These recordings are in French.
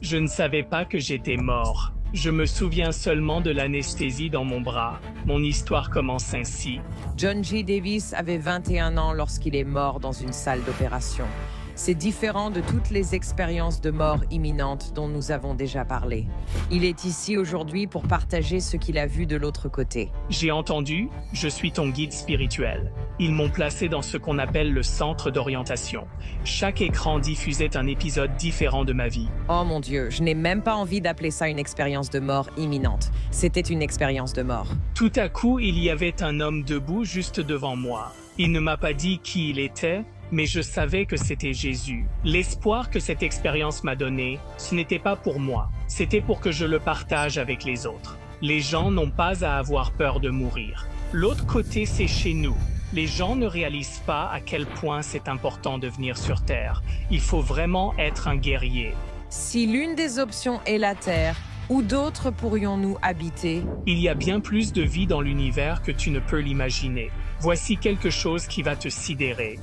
Je ne savais pas que j'étais mort. Je me souviens seulement de l'anesthésie dans mon bras. Mon histoire commence ainsi. John G. Davis avait 21 ans lorsqu'il est mort dans une salle d'opération. C'est différent de toutes les expériences de mort imminente dont nous avons déjà parlé. Il est ici aujourd'hui pour partager ce qu'il a vu de l'autre côté. J'ai entendu, je suis ton guide spirituel. Ils m'ont placé dans ce qu'on appelle le centre d'orientation. Chaque écran diffusait un épisode différent de ma vie. Oh mon Dieu, je n'ai même pas envie d'appeler ça une expérience de mort imminente. C'était une expérience de mort. Tout à coup, il y avait un homme debout juste devant moi. Il ne m'a pas dit qui il était, mais je savais que c'était Jésus. L'espoir que cette expérience m'a donné, ce n'était pas pour moi, c'était pour que je le partage avec les autres. Les gens n'ont pas à avoir peur de mourir. L'autre côté, c'est chez nous. Les gens ne réalisent pas à quel point c'est important de venir sur Terre. Il faut vraiment être un guerrier. Si l'une des options est la Terre, où d'autres pourrions-nous habiter? Il y a bien plus de vie dans l'univers que tu ne peux l'imaginer. Voici quelque chose qui va te sidérer.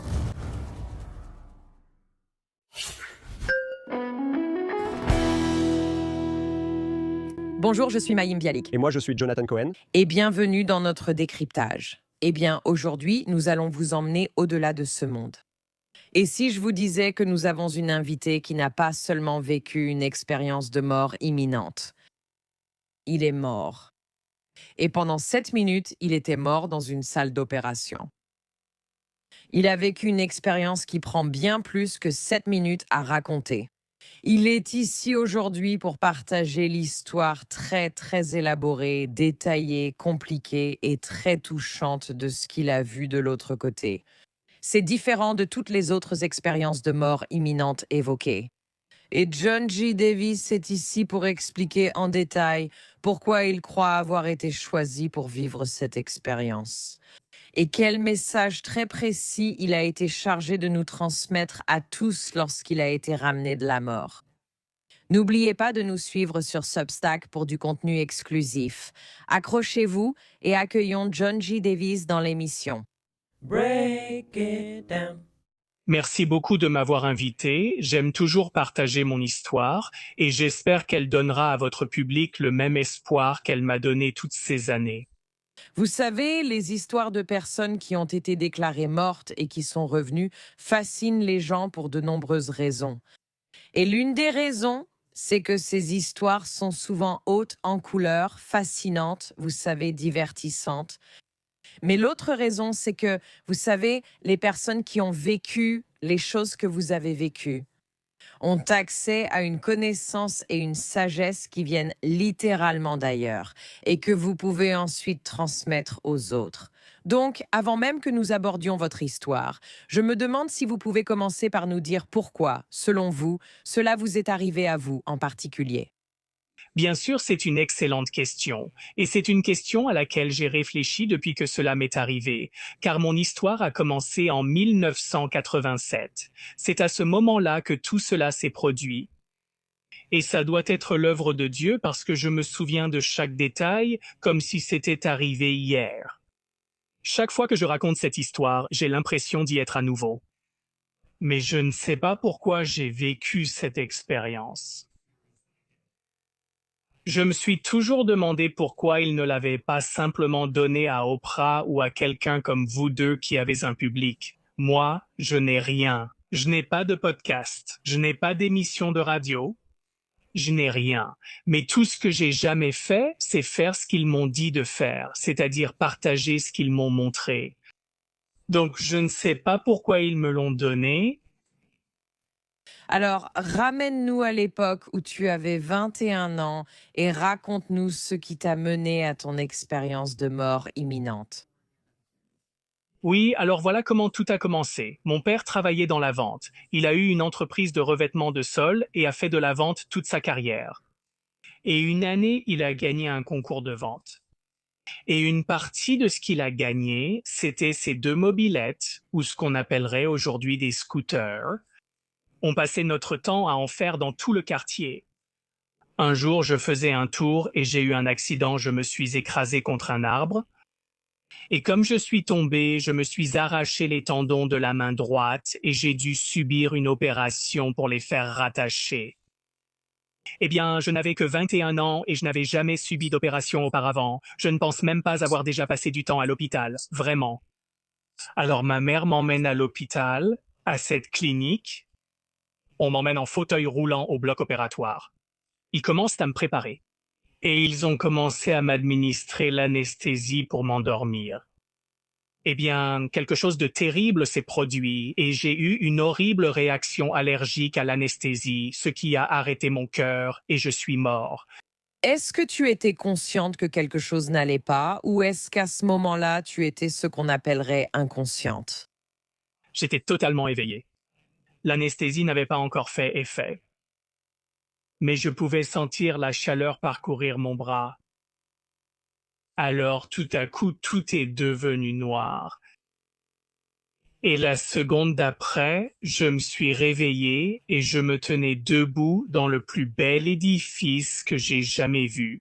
Bonjour, je suis Mayim Bialik. Et moi, je suis Jonathan Cohen. Et bienvenue dans notre décryptage. Eh bien, aujourd'hui, nous allons vous emmener au-delà de ce monde. Et si je vous disais que nous avons une invitée qui n'a pas seulement vécu une expérience de mort imminente? Il est mort. Et pendant 7 minutes, il était mort dans une salle d'opération. Il a vécu une expérience qui prend bien plus que 7 minutes à raconter. Il est ici aujourd'hui pour partager l'histoire très élaborée, détaillée, compliquée et très touchante de ce qu'il a vu de l'autre côté. C'est différent de toutes les autres expériences de mort imminente évoquées. Et John G. Davis est ici pour expliquer en détail pourquoi il croit avoir été choisi pour vivre cette expérience. Et quel message très précis il a été chargé de nous transmettre à tous lorsqu'il a été ramené de la mort. N'oubliez pas de nous suivre sur Substack pour du contenu exclusif. Accrochez-vous et accueillons John G. Davis dans l'émission. Break it down. Merci beaucoup de m'avoir invité. J'aime toujours partager mon histoire et j'espère qu'elle donnera à votre public le même espoir qu'elle m'a donné toutes ces années. Vous savez, les histoires de personnes qui ont été déclarées mortes et qui sont revenues fascinent les gens pour de nombreuses raisons. Et l'une des raisons, c'est que ces histoires sont souvent hautes en couleurs, fascinantes, vous savez, divertissantes. Mais l'autre raison, c'est que, vous savez, les personnes qui ont vécu les choses que vous avez vécues ont accès à une connaissance et une sagesse qui viennent littéralement d'ailleurs et que vous pouvez ensuite transmettre aux autres. Donc, avant même que nous abordions votre histoire, je me demande si vous pouvez commencer par nous dire pourquoi, selon vous, cela vous est arrivé à vous en particulier. Bien sûr, c'est une excellente question, et c'est une question à laquelle j'ai réfléchi depuis que cela m'est arrivé, car mon histoire a commencé en 1987. C'est à ce moment-là que tout cela s'est produit. Et ça doit être l'œuvre de Dieu parce que je me souviens de chaque détail comme si c'était arrivé hier. Chaque fois que je raconte cette histoire, j'ai l'impression d'y être à nouveau. Mais je ne sais pas pourquoi j'ai vécu cette expérience. Je me suis toujours demandé pourquoi il ne l'avait pas simplement donné à Oprah ou à quelqu'un comme vous deux qui avez un public. Moi, je n'ai rien. Je n'ai pas de podcast. Je n'ai pas d'émission de radio. Je n'ai rien. Mais tout ce que j'ai jamais fait, c'est faire ce qu'ils m'ont dit de faire, c'est-à-dire partager ce qu'ils m'ont montré. Donc, je ne sais pas pourquoi ils me l'ont donné. Alors, ramène-nous à l'époque où tu avais 21 ans et raconte-nous ce qui t'a mené à ton expérience de mort imminente. Oui, alors voilà comment tout a commencé. Mon père travaillait dans la vente. Il a eu une entreprise de revêtement de sol et a fait de la vente toute sa carrière. Et une année, il a gagné un concours de vente. Et une partie de ce qu'il a gagné, c'était ces 2 mobylettes, ou ce qu'on appellerait aujourd'hui des scooters. On passait notre temps à en faire dans tout le quartier. Un jour, je faisais un tour et j'ai eu un accident, je me suis écrasé contre un arbre. Et comme je suis tombé, je me suis arraché les tendons de la main droite et j'ai dû subir une opération pour les faire rattacher. Eh bien, je n'avais que 21 ans et je n'avais jamais subi d'opération auparavant. Je ne pense même pas avoir déjà passé du temps à l'hôpital, vraiment. Alors ma mère m'emmène à l'hôpital, à cette clinique. On m'emmène en fauteuil roulant au bloc opératoire. Ils commencent à me préparer. Et ils ont commencé à m'administrer l'anesthésie pour m'endormir. Eh bien, quelque chose de terrible s'est produit et j'ai eu une horrible réaction allergique à l'anesthésie, ce qui a arrêté mon cœur et je suis mort. Est-ce que tu étais consciente que quelque chose n'allait pas ou est-ce qu'à ce moment-là, tu étais ce qu'on appellerait inconsciente? J'étais totalement éveillé. L'anesthésie n'avait pas encore fait effet. Mais je pouvais sentir la chaleur parcourir mon bras. Alors tout à coup, tout est devenu noir. Et la seconde d'après, je me suis réveillé et je me tenais debout dans le plus bel édifice que j'ai jamais vu.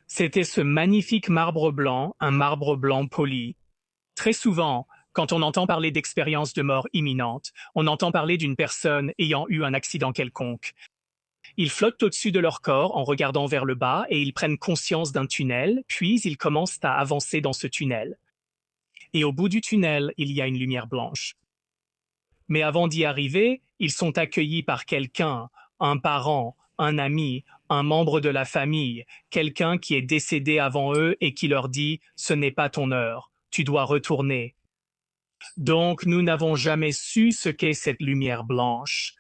C'était ce magnifique marbre blanc, un marbre blanc poli. Très souvent, quand on entend parler d'expériences de mort imminente, on entend parler d'une personne ayant eu un accident quelconque. Ils flottent au-dessus de leur corps en regardant vers le bas et ils prennent conscience d'un tunnel, puis ils commencent à avancer dans ce tunnel. Et au bout du tunnel, il y a une lumière blanche. Mais avant d'y arriver, ils sont accueillis par quelqu'un, un parent, un ami, un membre de la famille, quelqu'un qui est décédé avant eux et qui leur dit « Ce n'est pas ton heure, tu dois retourner ». Donc nous n'avons jamais su ce qu'est cette lumière blanche.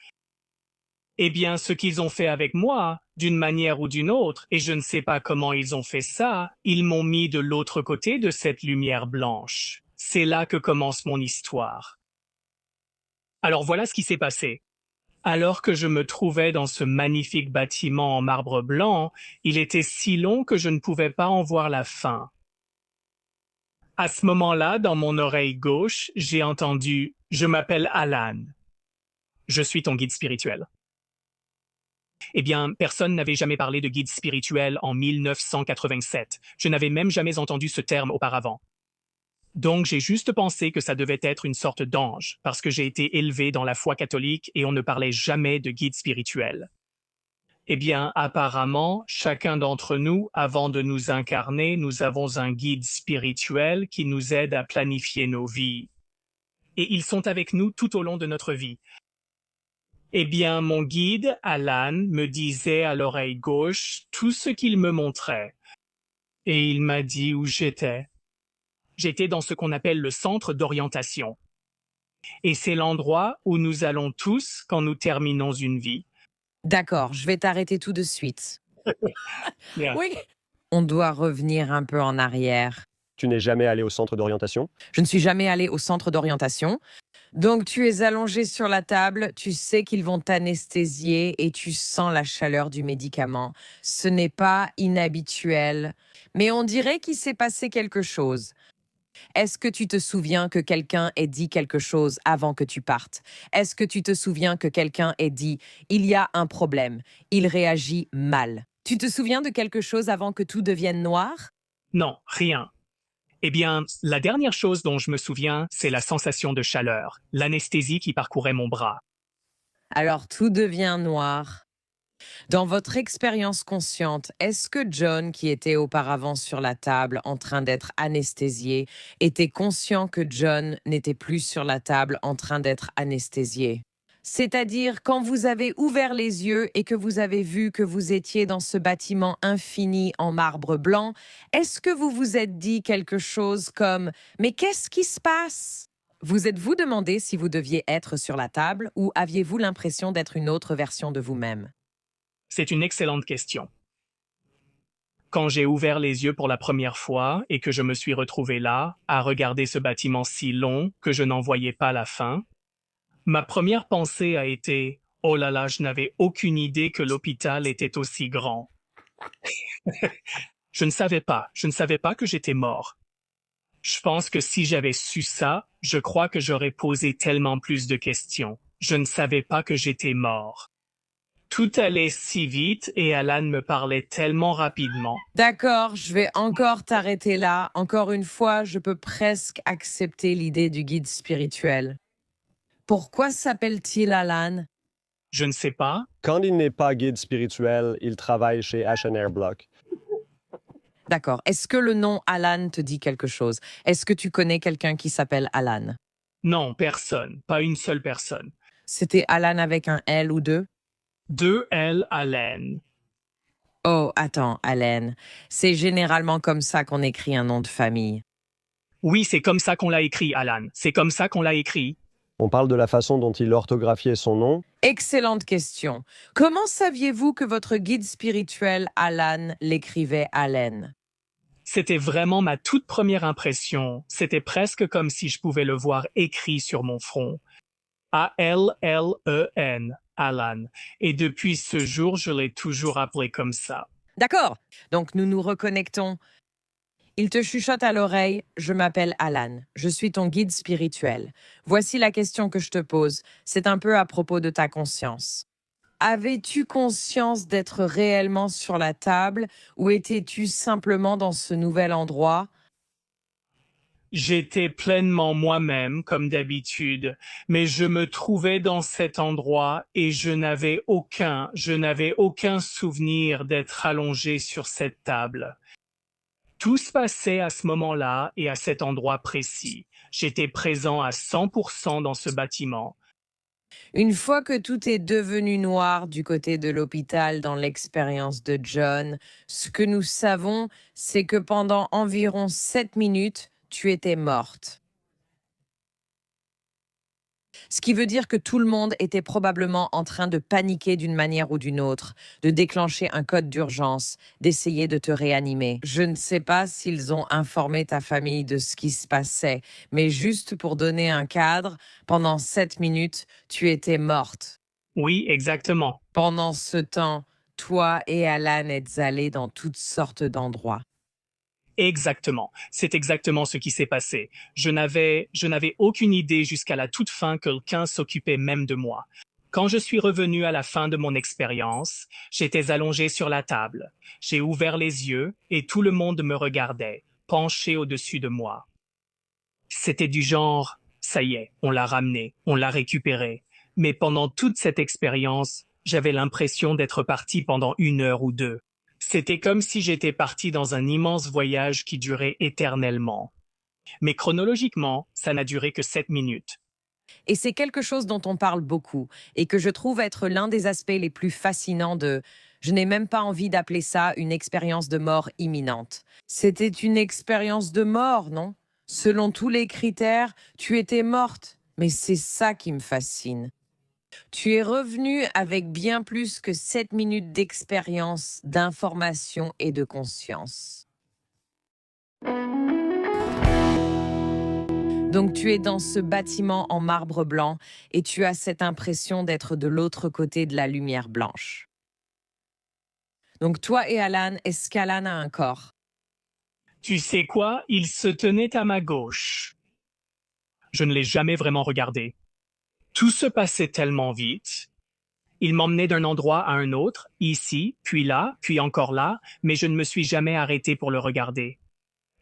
Eh bien, ce qu'ils ont fait avec moi, d'une manière ou d'une autre, et je ne sais pas comment ils ont fait ça, ils m'ont mis de l'autre côté de cette lumière blanche. C'est là que commence mon histoire. Alors voilà ce qui s'est passé. Alors que je me trouvais dans ce magnifique bâtiment en marbre blanc, il était si long que je ne pouvais pas en voir la fin. À ce moment-là, dans mon oreille gauche, j'ai entendu « Je m'appelle Alan. Je suis ton guide spirituel. » Eh bien, personne n'avait jamais parlé de guide spirituel en 1987. Je n'avais même jamais entendu ce terme auparavant. Donc, j'ai juste pensé que ça devait être une sorte d'ange, parce que j'ai été élevé dans la foi catholique et on ne parlait jamais de guide spirituel. Eh bien, apparemment, chacun d'entre nous, avant de nous incarner, nous avons un guide spirituel qui nous aide à planifier nos vies. Et ils sont avec nous tout au long de notre vie. Eh bien, mon guide, Alan, me disait à l'oreille gauche tout ce qu'il me montrait. Et il m'a dit où j'étais. J'étais dans ce qu'on appelle le centre d'orientation. Et c'est l'endroit où nous allons tous quand nous terminons une vie. D'accord, je vais t'arrêter tout de suite. Bien. Oui. On doit revenir un peu en arrière. Tu n'es jamais allé au centre d'orientation? Je ne suis jamais allée au centre d'orientation. Donc tu es allongé sur la table, tu sais qu'ils vont t'anesthésier et tu sens la chaleur du médicament. Ce n'est pas inhabituel, mais on dirait qu'il s'est passé quelque chose. Est-ce que tu te souviens que quelqu'un ait dit quelque chose avant que tu partes? Est-ce que tu te souviens que quelqu'un ait dit « Il y a un problème, il réagit mal ». Tu te souviens de quelque chose avant que tout devienne noir? Non, rien. Eh bien, la dernière chose dont je me souviens, c'est la sensation de chaleur, l'anesthésie qui parcourait mon bras. Alors tout devient noir. Dans votre expérience consciente, est-ce que John, qui était auparavant sur la table en train d'être anesthésié, était conscient que John n'était plus sur la table en train d'être anesthésié? C'est-à-dire, quand vous avez ouvert les yeux et que vous avez vu que vous étiez dans ce bâtiment infini en marbre blanc, est-ce que vous vous êtes dit quelque chose comme « Mais qu'est-ce qui se passe ?» Vous êtes-vous demandé si vous deviez être sur la table ou aviez-vous l'impression d'être une autre version de vous-même? C'est une excellente question. Quand j'ai ouvert les yeux pour la première fois et que je me suis retrouvé là, à regarder ce bâtiment si long que je n'en voyais pas la fin, ma première pensée a été « Oh là là, je n'avais aucune idée que l'hôpital était aussi grand. » Je ne savais pas que j'étais mort. Je pense que si j'avais su ça, je crois que j'aurais posé tellement plus de questions. Je ne savais pas que j'étais mort. Tout allait si vite et Alan me parlait tellement rapidement. D'accord, je vais encore t'arrêter là. Encore une fois, je peux presque accepter l'idée du guide spirituel. Pourquoi s'appelle-t-il Alan? Je ne sais pas. Quand il n'est pas guide spirituel, il travaille chez H&R Block. D'accord. Est-ce que le nom Alan te dit quelque chose? Est-ce que tu connais quelqu'un qui s'appelle Alan? Non, personne. Pas une seule personne. C'était Alan avec un L ou deux? 2 L Allen. Oh, attends, Alan. C'est généralement comme ça qu'on écrit un nom de famille. Oui, c'est comme ça qu'on l'a écrit, Alan. C'est comme ça qu'on l'a écrit. On parle de la façon dont il orthographiait son nom. Excellente question. Comment saviez-vous que votre guide spirituel, Alan, l'écrivait Allen? C'était vraiment ma toute première impression. C'était presque comme si je pouvais le voir écrit sur mon front. A-L-L-E-N, Alan. Et depuis ce jour, je l'ai toujours appelé comme ça. D'accord. Donc nous nous reconnectons. Il te chuchote à l'oreille, je m'appelle Alan, je suis ton guide spirituel. Voici la question que je te pose, c'est un peu à propos de ta conscience. Avais-tu conscience d'être réellement sur la table ou étais-tu simplement dans ce nouvel endroit? J'étais pleinement moi-même, comme d'habitude, mais je me trouvais dans cet endroit et je n'avais aucun souvenir d'être allongé sur cette table. Tout se passait à ce moment-là et à cet endroit précis. J'étais présent à 100% dans ce bâtiment. Une fois que tout est devenu noir du côté de l'hôpital dans l'expérience de John, ce que nous savons, c'est que pendant environ 7 minutes, tu étais morte. Ce qui veut dire que tout le monde était probablement en train de paniquer d'une manière ou d'une autre, de déclencher un code d'urgence, d'essayer de te réanimer. Je ne sais pas s'ils ont informé ta famille de ce qui se passait, mais juste pour donner un cadre, pendant 7 minutes, tu étais morte. Oui, exactement. Pendant ce temps, toi et Alan êtes allés dans toutes sortes d'endroits. Exactement. C'est exactement ce qui s'est passé. Je n'avais aucune idée jusqu'à la toute fin que quelqu'un s'occupait même de moi. Quand je suis revenu à la fin de mon expérience, j'étais allongé sur la table. J'ai ouvert les yeux et tout le monde me regardait, penché au-dessus de moi. C'était du genre, ça y est, on l'a ramené, on l'a récupéré. Mais pendant toute cette expérience, j'avais l'impression d'être parti pendant 1 heure ou 2. C'était comme si j'étais parti dans un immense voyage qui durait éternellement. Mais chronologiquement, ça n'a duré que 7 minutes. Et c'est quelque chose dont on parle beaucoup et que je trouve être l'un des aspects les plus fascinants de... Je n'ai même pas envie d'appeler ça une expérience de mort imminente. C'était une expérience de mort, non? Selon tous les critères, tu étais morte. Mais c'est ça qui me fascine. Tu es revenu avec bien plus que 7 minutes d'expérience, d'information et de conscience. Donc tu es dans ce bâtiment en marbre blanc et tu as cette impression d'être de l'autre côté de la lumière blanche. Donc toi et Alan, est-ce qu'Alan a un corps? Tu sais quoi? Il se tenait à ma gauche. Je ne l'ai jamais vraiment regardé. Tout se passait tellement vite. Il m'emmenait d'un endroit à un autre, ici, puis encore là, mais je ne me suis jamais arrêté pour le regarder.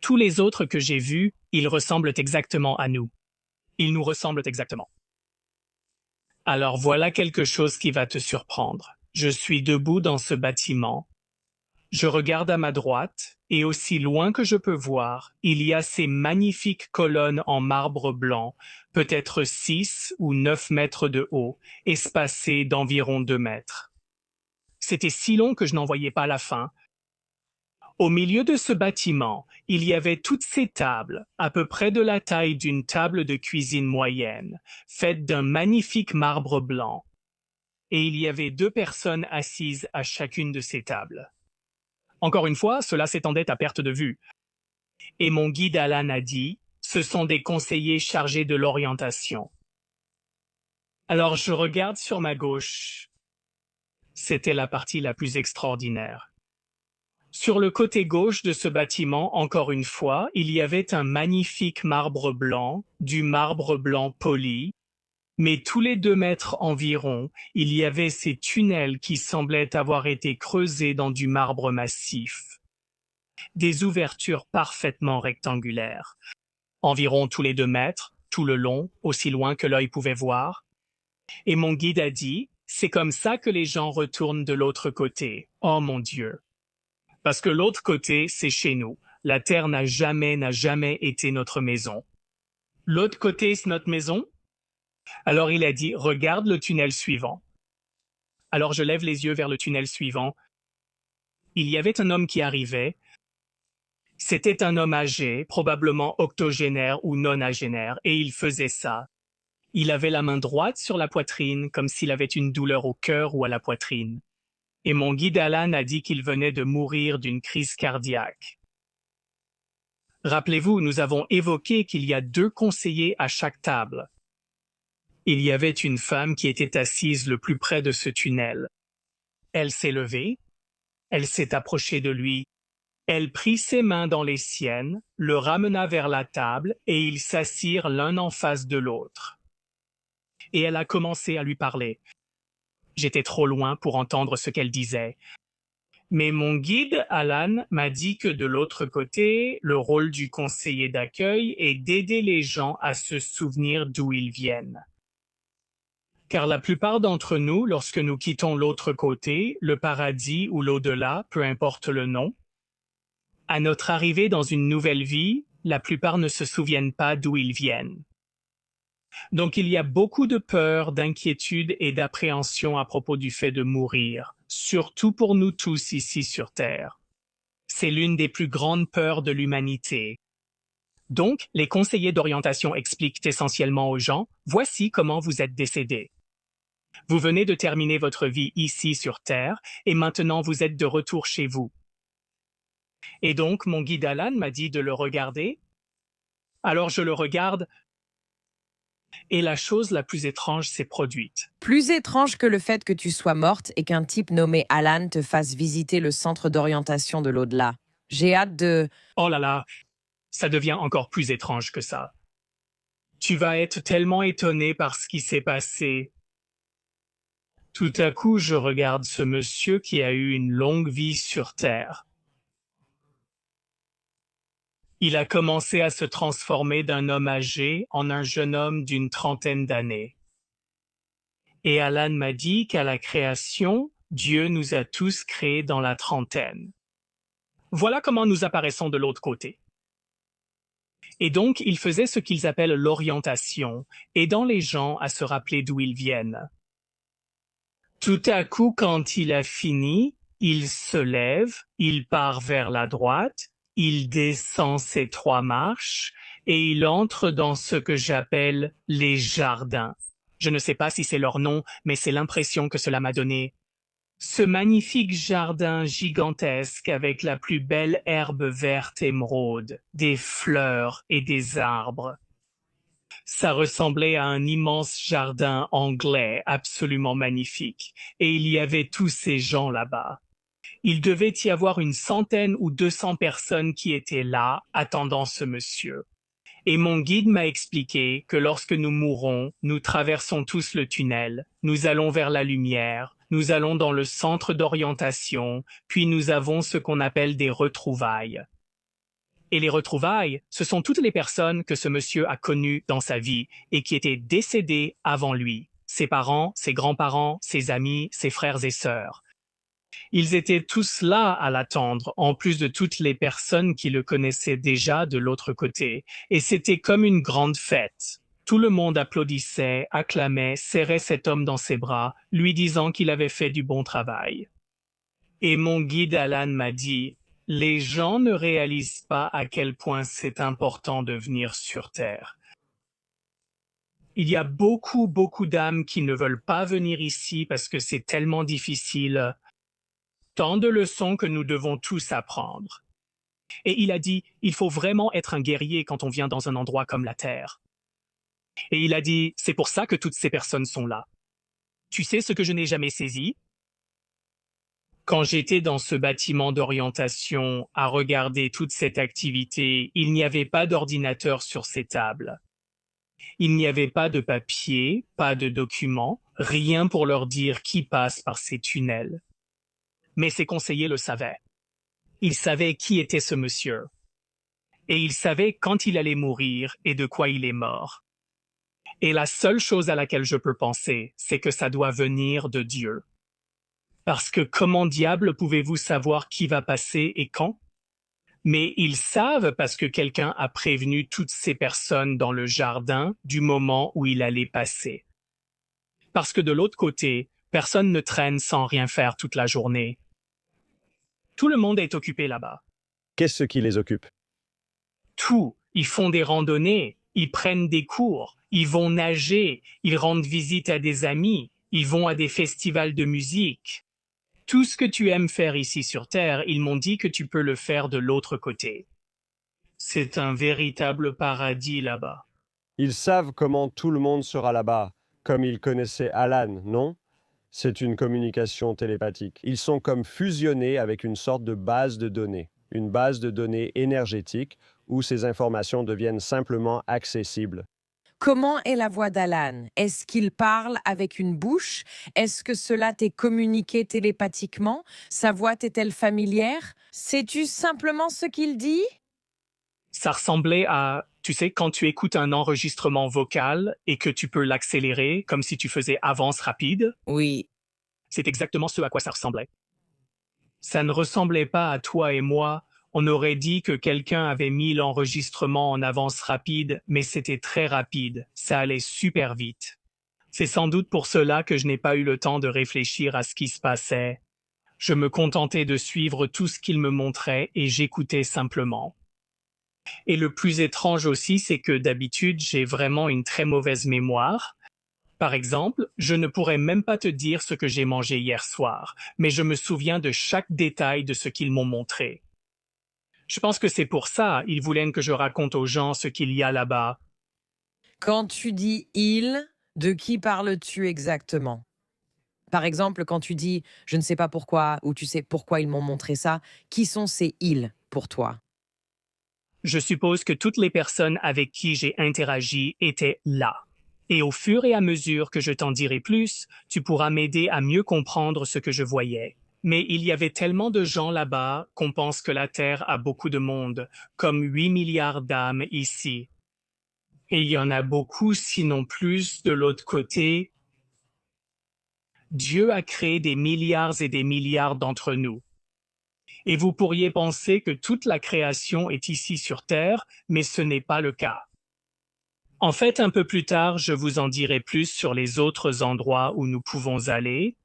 Tous les autres que j'ai vus, ils ressemblent exactement à nous. Ils nous ressemblent exactement. Alors voilà quelque chose qui va te surprendre. Je suis debout dans ce bâtiment. Je regarde à ma droite, et aussi loin que je peux voir, il y a ces magnifiques colonnes en marbre blanc, peut-être 6 ou 9 mètres de haut, espacées d'environ 2 mètres. C'était si long que je n'en voyais pas la fin. Au milieu de ce bâtiment, il y avait toutes ces tables, à peu près de la taille d'une table de cuisine moyenne, faites d'un magnifique marbre blanc. Et il y avait 2 personnes assises à chacune de ces tables. Encore une fois, cela s'étendait à perte de vue. Et mon guide Alan a dit, ce sont des conseillers chargés de l'orientation. Alors je regarde sur ma gauche. C'était la partie la plus extraordinaire. Sur le côté gauche de ce bâtiment, encore une fois, il y avait un magnifique marbre blanc, du marbre blanc poli, mais tous les 2 mètres environ, il y avait ces tunnels qui semblaient avoir été creusés dans du marbre massif. Des ouvertures parfaitement rectangulaires, environ tous les 2 mètres, tout le long, aussi loin que l'œil pouvait voir. Et mon guide a dit, C'est comme ça que les gens retournent de l'autre côté. Oh mon Dieu. Parce que l'autre côté, c'est chez nous. La terre n'a jamais été notre maison. L'autre côté, c'est notre maison? Alors il a dit, regarde le tunnel suivant. Alors je lève les yeux vers le tunnel suivant. Il y avait un homme qui arrivait. C'était un homme âgé, probablement octogénaire ou nonagénaire, et il faisait ça. Il avait la main droite sur la poitrine, comme s'il avait une douleur au cœur ou à la poitrine. Et mon guide Alan a dit qu'il venait de mourir d'une crise cardiaque. Rappelez-vous, nous avons évoqué qu'il y a 2 conseillers à chaque table. Il y avait une femme qui était assise le plus près de ce tunnel. Elle s'est levée, elle s'est approchée de lui, elle prit ses mains dans les siennes, le ramena vers la table et ils s'assirent l'un en face de l'autre. Et elle a commencé à lui parler. J'étais trop loin pour entendre ce qu'elle disait. Mais mon guide, Alan, m'a dit que de l'autre côté, le rôle du conseiller d'accueil est d'aider les gens à se souvenir d'où ils viennent. Car la plupart d'entre nous, lorsque nous quittons l'autre côté, le paradis ou l'au-delà, peu importe le nom, à notre arrivée dans une nouvelle vie, la plupart ne se souviennent pas d'où ils viennent. Donc il y a beaucoup de peur, d'inquiétude et d'appréhension à propos du fait de mourir, surtout pour nous tous ici sur Terre. C'est l'une des plus grandes peurs de l'humanité. Donc, les conseillers d'orientation expliquent essentiellement aux gens, voici comment vous êtes décédé. Vous venez de terminer votre vie ici sur Terre et maintenant vous êtes de retour chez vous. Et donc, mon guide Alan m'a dit de le regarder. Alors je le regarde et la chose la plus étrange s'est produite. Plus étrange que le fait que tu sois morte et qu'un type nommé Alan te fasse visiter le centre d'orientation de l'au-delà. J'ai hâte de... Oh là là, ça devient encore plus étrange que ça. Tu vas être tellement étonné par ce qui s'est passé. Tout à coup, je regarde ce monsieur qui a eu une longue vie sur Terre. Il a commencé à se transformer d'un homme âgé en un jeune homme d'une trentaine d'années. Et Alan m'a dit qu'à la création, Dieu nous a tous créés dans la trentaine. Voilà comment nous apparaissons de l'autre côté. Et donc, il faisait ce qu'ils appellent l'orientation, aidant les gens à se rappeler d'où ils viennent. Tout à coup, quand il a fini, il se lève, il part vers la droite, il descend ses 3 marches et il entre dans ce que j'appelle les jardins. Je ne sais pas si c'est leur nom, mais c'est l'impression que cela m'a donné. Ce magnifique jardin gigantesque avec la plus belle herbe verte émeraude, des fleurs et des arbres. Ça ressemblait à un immense jardin anglais absolument magnifique, et il y avait tous ces gens là-bas. Il devait y avoir une 100 ou 200 personnes qui étaient là, attendant ce monsieur. Et mon guide m'a expliqué que lorsque nous mourons, nous traversons tous le tunnel, nous allons vers la lumière, nous allons dans le centre d'orientation, puis nous avons ce qu'on appelle des retrouvailles. Et les retrouvailles, ce sont toutes les personnes que ce monsieur a connues dans sa vie et qui étaient décédées avant lui. Ses parents, ses grands-parents, ses amis, ses frères et sœurs. Ils étaient tous là à l'attendre, en plus de toutes les personnes qui le connaissaient déjà de l'autre côté, et c'était comme une grande fête. Tout le monde applaudissait, acclamait, serrait cet homme dans ses bras, lui disant qu'il avait fait du bon travail. Et mon guide Alan m'a dit, « Les gens ne réalisent pas à quel point c'est important de venir sur Terre. Il y a beaucoup d'âmes qui ne veulent pas venir ici parce que c'est tellement difficile. » Tant de leçons que nous devons tous apprendre. Et il a dit, il faut vraiment être un guerrier quand on vient dans un endroit comme la Terre. Et il a dit, c'est pour ça que toutes ces personnes sont là. Tu sais ce que je n'ai jamais saisi? Quand j'étais dans ce bâtiment d'orientation à regarder toute cette activité, il n'y avait pas d'ordinateur sur ces tables. Il n'y avait pas de papier, pas de documents, rien pour leur dire qui passe par ces tunnels. Mais ses conseillers le savaient. Ils savaient qui était ce monsieur. Et ils savaient quand il allait mourir et de quoi il est mort. Et la seule chose à laquelle je peux penser, c'est que ça doit venir de Dieu. Parce que comment diable pouvez-vous savoir qui va passer et quand? Mais ils savent parce que quelqu'un a prévenu toutes ces personnes dans le jardin du moment où il allait passer. Parce que de l'autre côté, personne ne traîne sans rien faire toute la journée. Tout le monde est occupé là-bas. Qu'est-ce qui les occupe? Tout. Ils font des randonnées, ils prennent des cours, ils vont nager, ils rendent visite à des amis, ils vont à des festivals de musique. Tout ce que tu aimes faire ici sur Terre, ils m'ont dit que tu peux le faire de l'autre côté. C'est un véritable paradis là-bas. Ils savent comment tout le monde sera là-bas, comme ils connaissaient Alan, non? C'est une communication télépathique. Ils sont comme fusionnés avec une sorte de base de données, une base de données énergétique où ces informations deviennent simplement accessibles. Comment est la voix d'Alan? Est-ce qu'il parle avec une bouche? Est-ce que cela t'est communiqué télépathiquement? Sa voix t'est-elle familière? Sais-tu simplement ce qu'il dit? Ça ressemblait à, tu sais, quand tu écoutes un enregistrement vocal et que tu peux l'accélérer comme si tu faisais avance rapide, Oui. c'est exactement ce à quoi ça ressemblait. Ça ne ressemblait pas à toi et moi. On aurait dit que quelqu'un avait mis l'enregistrement en avance rapide, mais c'était très rapide. Ça allait super vite. C'est sans doute pour cela que je n'ai pas eu le temps de réfléchir à ce qui se passait. Je me contentais de suivre tout ce qu'il me montrait et j'écoutais simplement. Et le plus étrange aussi, c'est que d'habitude, j'ai vraiment une très mauvaise mémoire. Par exemple, je ne pourrais même pas te dire ce que j'ai mangé hier soir, mais je me souviens de chaque détail de ce qu'ils m'ont montré. Je pense que c'est pour ça, ils voulaient que je raconte aux gens ce qu'il y a là-bas. Quand tu dis il, de qui parles-tu exactement? Par exemple, quand tu dis je ne sais pas pourquoi ou tu sais pourquoi ils m'ont montré ça, qui sont ces ils pour toi? Je suppose que toutes les personnes avec qui j'ai interagi étaient là. Et au fur et à mesure que je t'en dirai plus, tu pourras m'aider à mieux comprendre ce que je voyais. Mais il y avait tellement de gens là-bas qu'on pense que la Terre a beaucoup de monde, comme 8 milliards d'âmes ici. Et il y en a beaucoup, sinon plus, de l'autre côté. Dieu a créé des milliards et des milliards d'entre nous. Et vous pourriez penser que toute la création est ici sur Terre, mais ce n'est pas le cas. En fait, un peu plus tard, je vous en dirai plus sur les autres endroits où nous pouvons aller.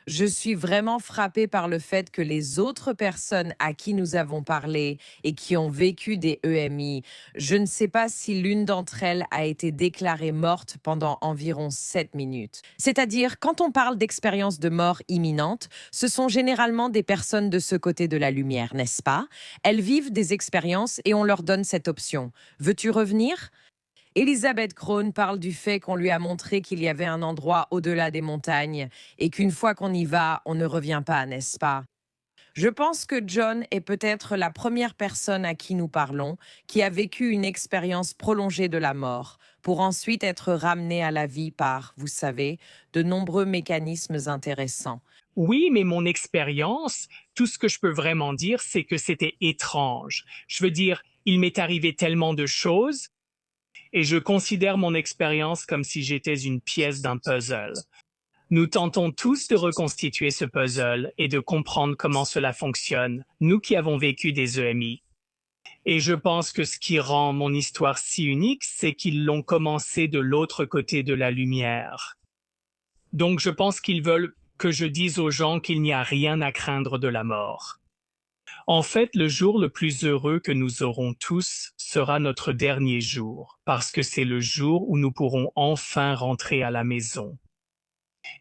Je suis vraiment frappée par le fait que les autres personnes à qui nous avons parlé et qui ont vécu des EMI, je ne sais pas si l'une d'entre elles a été déclarée morte pendant environ 7 minutes. C'est-à-dire, quand on parle d'expérience de mort imminente, ce sont généralement des personnes de ce côté de la lumière, n'est-ce pas? Elles vivent des expériences et on leur donne cette option. Veux-tu revenir? Elisabeth Krohn parle du fait qu'on lui a montré qu'il y avait un endroit au-delà des montagnes et qu'une fois qu'on y va, on ne revient pas, n'est-ce pas? Je pense que John est peut-être la première personne à qui nous parlons qui a vécu une expérience prolongée de la mort pour ensuite être ramené à la vie par, vous savez, de nombreux mécanismes intéressants. Oui, mais mon expérience, tout ce que je peux vraiment dire, c'est que c'était étrange. Je veux dire, il m'est arrivé tellement de choses et je considère mon expérience comme si j'étais une pièce d'un puzzle. Nous tentons tous de reconstituer ce puzzle et de comprendre comment cela fonctionne, nous qui avons vécu des EMI. Et je pense que ce qui rend mon histoire si unique, c'est qu'ils l'ont commencé de l'autre côté de la lumière. Donc je pense qu'ils veulent que je dise aux gens qu'il n'y a rien à craindre de la mort. En fait, le jour le plus heureux que nous aurons tous sera notre dernier jour, parce que c'est le jour où nous pourrons enfin rentrer à la maison.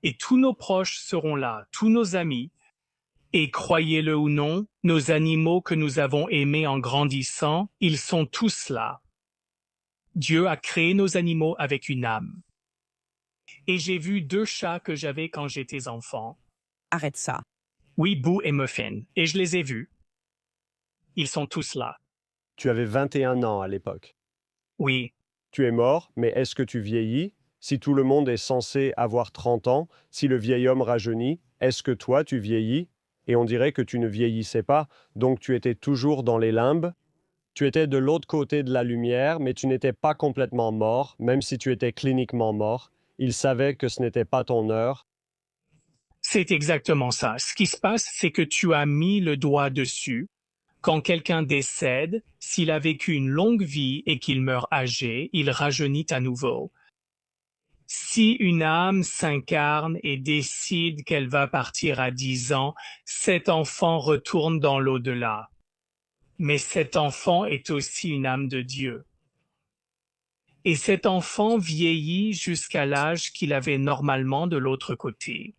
Et tous nos proches seront là, tous nos amis, et croyez-le ou non, nos animaux que nous avons aimés en grandissant, ils sont tous là. Dieu a créé nos animaux avec une âme. Et j'ai vu 2 chats que j'avais quand j'étais enfant. Arrête ça. Oui, Boo et Muffin, et je les ai vus. Ils sont tous là. Tu avais 21 ans à l'époque. Oui, Tu es mort, mais est-ce que tu vieillis? Si tout le monde est censé avoir 30 ans, si le vieil homme rajeunit, est-ce que toi tu vieillis? Et on dirait que tu ne vieillissais pas, donc tu étais toujours dans les limbes? Tu étais de l'autre côté de la lumière, mais tu n'étais pas complètement mort, même si tu étais cliniquement mort. Il savait que ce n'était pas ton heure. C'est exactement ça. Ce qui se passe, c'est que tu as mis le doigt dessus. Quand quelqu'un décède, s'il a vécu une longue vie et qu'il meurt âgé, il rajeunit à nouveau. Si une âme s'incarne et décide qu'elle va partir à 10 ans, cet enfant retourne dans l'au-delà. Mais cet enfant est aussi une âme de Dieu. Et cet enfant vieillit jusqu'à l'âge qu'il avait normalement de l'autre côté.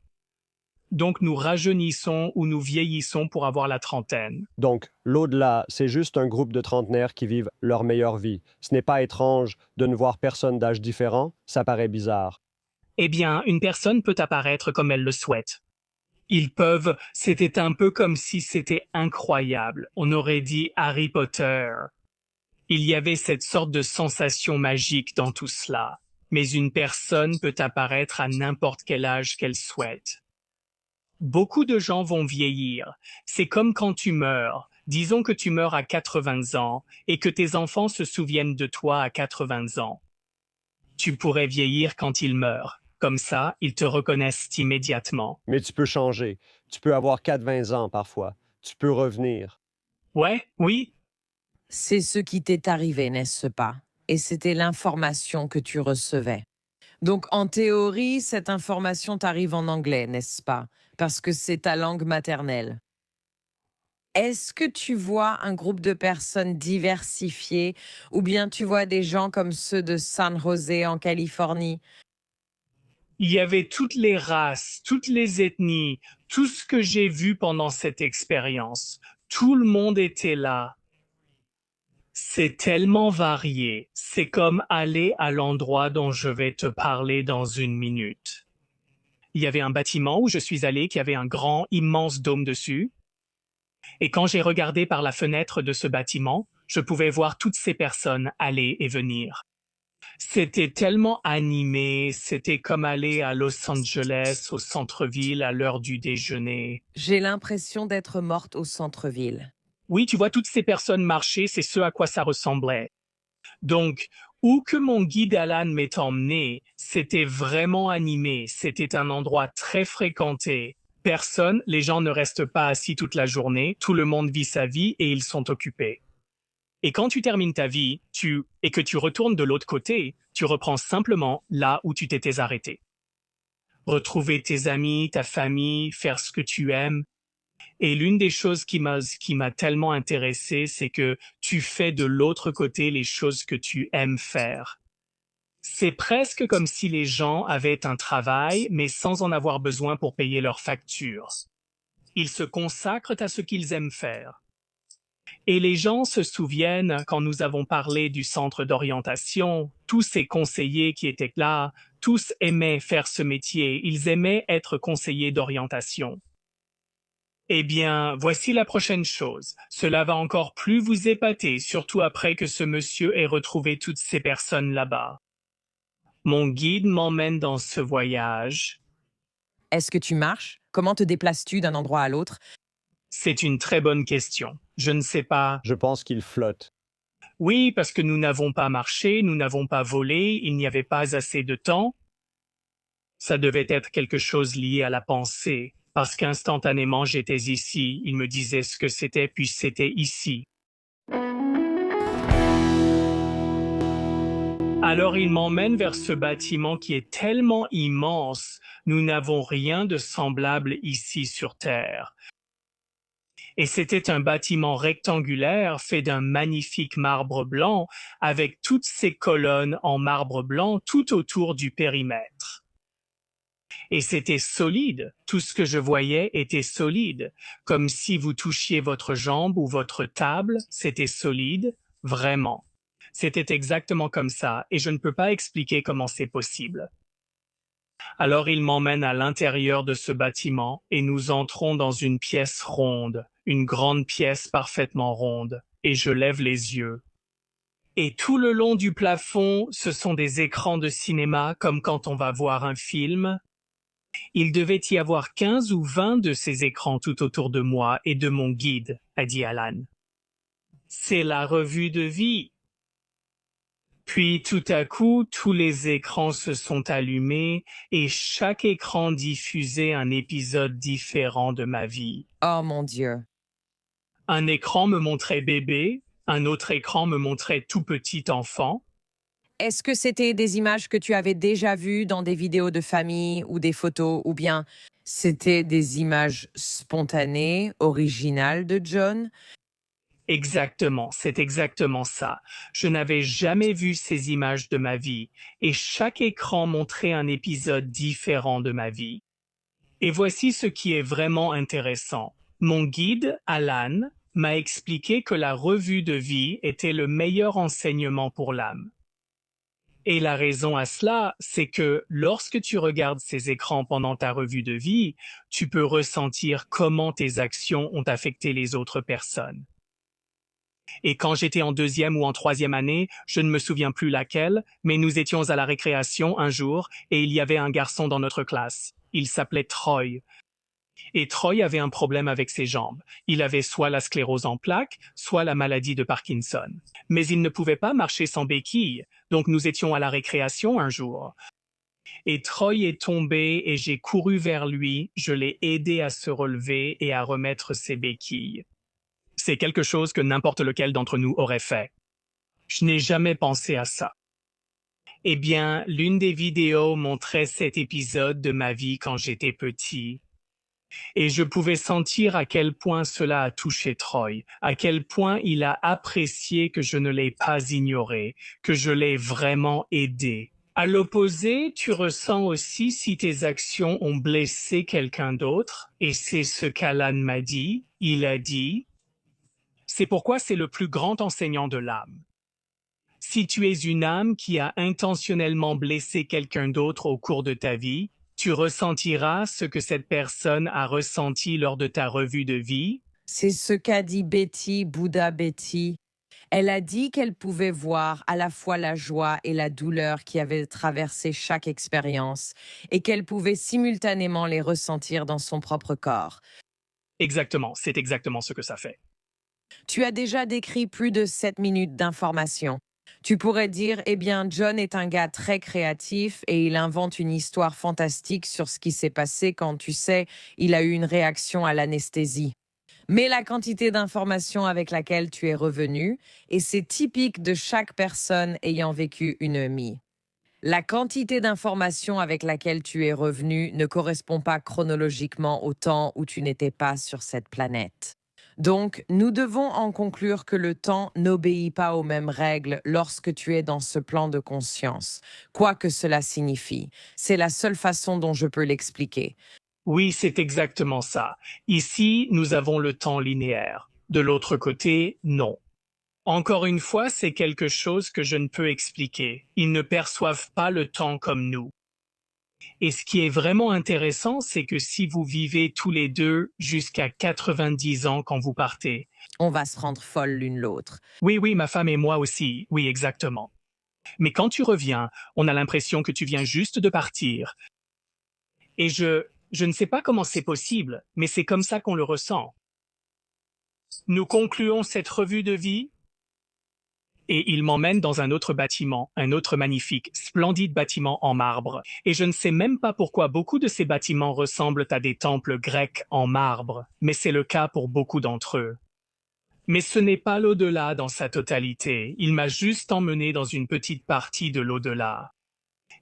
Donc nous rajeunissons ou nous vieillissons pour avoir la trentaine. Donc, l'au-delà, c'est juste un groupe de trentenaires qui vivent leur meilleure vie. Ce n'est pas étrange de ne voir personne d'âge différent, ça paraît bizarre. Eh bien, une personne peut apparaître comme elle le souhaite. C'était un peu comme si c'était incroyable. On aurait dit Harry Potter. Il y avait cette sorte de sensation magique dans tout cela. Mais une personne peut apparaître à n'importe quel âge qu'elle souhaite. Beaucoup de gens vont vieillir. C'est comme quand tu meurs. Disons que tu meurs à 80 ans et que tes enfants se souviennent de toi à 80 ans. Tu pourrais vieillir quand ils meurent. Comme ça, ils te reconnaissent immédiatement. Mais tu peux changer. Tu peux avoir 4-20 ans parfois. Tu peux revenir. Ouais, oui, C'est ce qui t'est arrivé, n'est-ce pas? Et c'était l'information que tu recevais. Donc, en théorie, cette information t'arrive en anglais, n'est-ce pas? Parce que c'est ta langue maternelle. Est-ce que tu vois un groupe de personnes diversifiées ou bien tu vois des gens comme ceux de San José en Californie? il y avait toutes les races, toutes les ethnies, tout ce que j'ai vu pendant cette expérience. Tout le monde était là. C'est tellement varié. C'est comme aller à l'endroit dont je vais te parler dans une minute. Il y avait un bâtiment où je suis allé qui avait un grand, immense dôme dessus. Et quand j'ai regardé par la fenêtre de ce bâtiment, je pouvais voir toutes ces personnes aller et venir. C'était tellement animé, c'était comme aller à Los Angeles, au centre-ville, à l'heure du déjeuner. J'ai l'impression d'être morte au centre-ville. Oui, tu vois toutes ces personnes marcher, c'est ce à quoi ça ressemblait. Donc, où que mon guide Alan m'ait emmené, c'était vraiment animé, c'était un endroit très fréquenté. Les gens ne restent pas assis toute la journée, tout le monde vit sa vie et ils sont occupés. Et quand tu termines ta vie, et que tu retournes de l'autre côté, tu reprends simplement là où tu t'étais arrêté. Retrouver tes amis, ta famille, faire ce que tu aimes. Et l'une des choses qui m'a tellement intéressé, c'est que tu fais de l'autre côté les choses que tu aimes faire. C'est presque comme si les gens avaient un travail, mais sans en avoir besoin pour payer leurs factures. Ils se consacrent à ce qu'ils aiment faire. Et les gens se souviennent, quand nous avons parlé du centre d'orientation, tous ces conseillers qui étaient là, tous aimaient faire ce métier, ils aimaient être conseillers d'orientation. Eh bien, voici la prochaine chose. Cela va encore plus vous épater, surtout après que ce monsieur ait retrouvé toutes ces personnes là-bas. Mon guide m'emmène dans ce voyage. Est-ce que tu marches? Comment te déplaces-tu d'un endroit à l'autre? C'est une très bonne question. Je ne sais pas. Je pense qu'il flotte. Oui, parce que nous n'avons pas marché, nous n'avons pas volé, il n'y avait pas assez de temps. Ça devait être quelque chose lié à la pensée, parce qu'instantanément j'étais ici, il me disait ce que c'était, puis c'était ici. Alors il m'emmène vers ce bâtiment qui est tellement immense, nous n'avons rien de semblable ici sur Terre. Et c'était un bâtiment rectangulaire fait d'un magnifique marbre blanc, avec toutes ces colonnes en marbre blanc tout autour du périmètre. Et c'était solide, tout ce que je voyais était solide, comme si vous touchiez votre jambe ou votre table, c'était solide, vraiment. C'était exactement comme ça, et je ne peux pas expliquer comment c'est possible. Alors il m'emmène à l'intérieur de ce bâtiment, et nous entrons dans une pièce ronde, une grande pièce parfaitement ronde, et je lève les yeux. Et tout le long du plafond, ce sont des écrans de cinéma, comme quand on va voir un film. Il devait y avoir 15 ou 20 de ces écrans tout autour de moi et de mon guide, a dit Alan. C'est la revue de vie. Puis tout à coup, tous les écrans se sont allumés et chaque écran diffusait un épisode différent de ma vie. Oh mon Dieu. Un écran me montrait bébé, un autre écran me montrait tout petit enfant. Est-ce que c'était des images que tu avais déjà vues dans des vidéos de famille ou des photos, ou bien c'était des images spontanées, originales de John? Exactement, c'est exactement ça. Je n'avais jamais vu ces images de ma vie, et chaque écran montrait un épisode différent de ma vie. Et voici ce qui est vraiment intéressant. Mon guide, Alan, m'a expliqué que la revue de vie était le meilleur enseignement pour l'âme. Et la raison à cela, c'est que lorsque tu regardes ces écrans pendant ta revue de vie, tu peux ressentir comment tes actions ont affecté les autres personnes. Et quand j'étais en 2e ou en 3e année, je ne me souviens plus laquelle, mais nous étions à la récréation un jour et il y avait un garçon dans notre classe. Il s'appelait Troy. Et Troy avait un problème avec ses jambes. Il avait soit la sclérose en plaques, soit la maladie de Parkinson. Mais il ne pouvait pas marcher sans béquille, donc nous étions à la récréation un jour. Et Troy est tombé et j'ai couru vers lui, je l'ai aidé à se relever et à remettre ses béquilles. C'est quelque chose que n'importe lequel d'entre nous aurait fait. Je n'ai jamais pensé à ça. Eh bien, l'une des vidéos montrait cet épisode de ma vie quand j'étais petit. Et je pouvais sentir à quel point cela a touché Troy, à quel point il a apprécié que je ne l'ai pas ignoré, que je l'ai vraiment aidé. À l'opposé, tu ressens aussi si tes actions ont blessé quelqu'un d'autre, et c'est ce qu'Alan m'a dit. Il a dit, c'est pourquoi c'est le plus grand enseignant de l'âme. Si tu es une âme qui a intentionnellement blessé quelqu'un d'autre au cours de ta vie, tu ressentiras ce que cette personne a ressenti lors de ta revue de vie. C'est ce qu'a dit Betty, Bouddha Betty. Elle a dit qu'elle pouvait voir à la fois la joie et la douleur qui avaient traversé chaque expérience et qu'elle pouvait simultanément les ressentir dans son propre corps. Exactement, c'est exactement ce que ça fait. Tu as déjà décrit plus de 7 minutes d'information. Tu pourrais dire, eh bien, John est un gars très créatif et il invente une histoire fantastique sur ce qui s'est passé quand, tu sais, il a eu une réaction à l'anesthésie. Mais la quantité d'informations avec laquelle tu es revenu, et c'est typique de chaque personne ayant vécu une MI. La quantité d'informations avec laquelle tu es revenu ne correspond pas chronologiquement au temps où tu n'étais pas sur cette planète. Donc, nous devons en conclure que le temps n'obéit pas aux mêmes règles lorsque tu es dans ce plan de conscience, quoi que cela signifie. C'est la seule façon dont je peux l'expliquer. Oui, c'est exactement ça. Ici, nous avons le temps linéaire. De l'autre côté, non. Encore une fois, c'est quelque chose que je ne peux expliquer. Ils ne perçoivent pas le temps comme nous. Et ce qui est vraiment intéressant, c'est que si vous vivez tous les deux jusqu'à 90 ans quand vous partez. On va se rendre folle l'une l'autre. Oui, ma femme et moi aussi. Oui, exactement. Mais quand tu reviens, on a l'impression que tu viens juste de partir. Et je ne sais pas comment c'est possible, mais c'est comme ça qu'on le ressent. Nous concluons cette revue de vie et il m'emmène dans un autre bâtiment, un autre magnifique, splendide bâtiment en marbre. Et je ne sais même pas pourquoi beaucoup de ces bâtiments ressemblent à des temples grecs en marbre, mais c'est le cas pour beaucoup d'entre eux. Mais ce n'est pas l'au-delà dans sa totalité, il m'a juste emmené dans une petite partie de l'au-delà.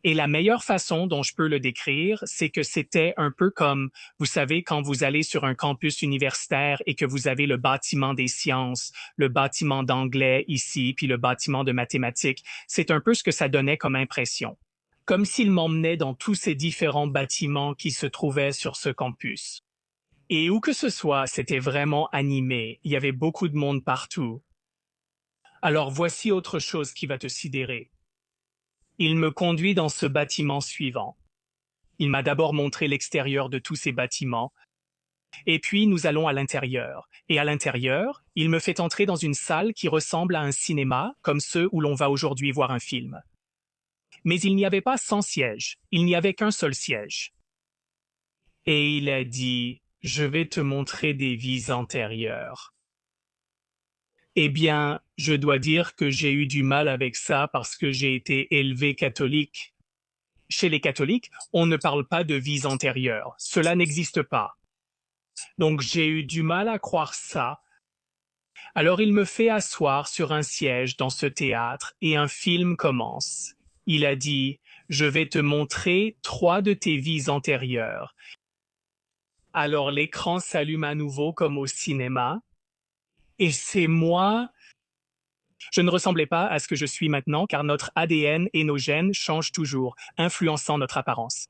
Et la meilleure façon dont je peux le décrire, c'est que c'était un peu comme, vous savez, quand vous allez sur un campus universitaire et que vous avez le bâtiment des sciences, le bâtiment d'anglais ici, puis le bâtiment de mathématiques. C'est un peu ce que ça donnait comme impression. Comme s'il m'emmenait dans tous ces différents bâtiments qui se trouvaient sur ce campus. Et où que ce soit, c'était vraiment animé. Il y avait beaucoup de monde partout. Alors voici autre chose qui va te sidérer. Il me conduit dans ce bâtiment suivant. Il m'a d'abord montré l'extérieur de tous ces bâtiments, et puis nous allons à l'intérieur. Et à l'intérieur, il me fait entrer dans une salle qui ressemble à un cinéma, comme ceux où l'on va aujourd'hui voir un film. Mais il n'y avait pas 100 sièges, il n'y avait qu'un seul siège. Et il a dit, je vais te montrer des vies antérieures. Eh bien, je dois dire que j'ai eu du mal avec ça parce que j'ai été élevé catholique. Chez les catholiques, on ne parle pas de vies antérieures. Cela n'existe pas. Donc j'ai eu du mal à croire ça. Alors il me fait asseoir sur un siège dans ce théâtre et un film commence. Il a dit, je vais te montrer 3 de tes vies antérieures. Alors l'écran s'allume à nouveau comme au cinéma. Et c'est moi. Je ne ressemblais pas à ce que je suis maintenant car notre ADN et nos gènes changent toujours, influençant notre apparence.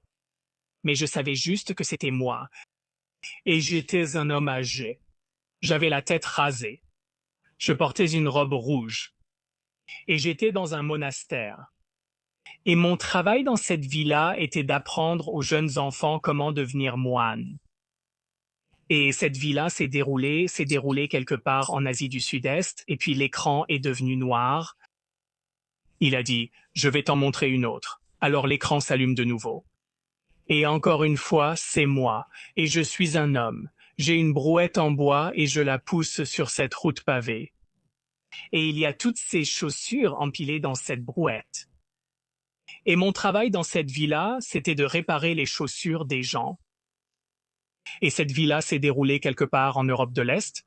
Mais je savais juste que c'était moi. Et j'étais un homme âgé. J'avais la tête rasée. Je portais une robe rouge. Et j'étais dans un monastère. Et mon travail dans cette vie-là était d'apprendre aux jeunes enfants comment devenir moines. Et cette vie-là s'est déroulée quelque part en Asie du Sud-Est, et puis l'écran est devenu noir. Il a dit, je vais t'en montrer une autre. Alors l'écran s'allume de nouveau. Et encore une fois, c'est moi, et je suis un homme. J'ai une brouette en bois et je la pousse sur cette route pavée. Et il y a toutes ces chaussures empilées dans cette brouette. Et mon travail dans cette vie-là, c'était de réparer les chaussures des gens. Et cette vie-là s'est déroulée quelque part en Europe de l'Est.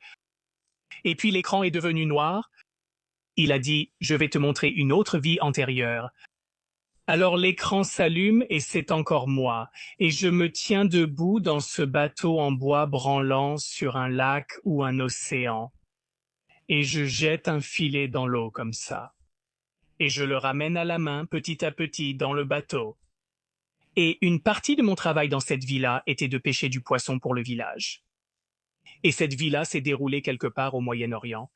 Et puis l'écran est devenu noir. Il a dit, je vais te montrer une autre vie antérieure. Alors l'écran s'allume et c'est encore moi. Et je me tiens debout dans ce bateau en bois branlant sur un lac ou un océan. Et je jette un filet dans l'eau comme ça. Et je le ramène à la main petit à petit dans le bateau. Et une partie de mon travail dans cette vie-là était de pêcher du poisson pour le village. Et cette vie-là s'est déroulée quelque part au Moyen-Orient.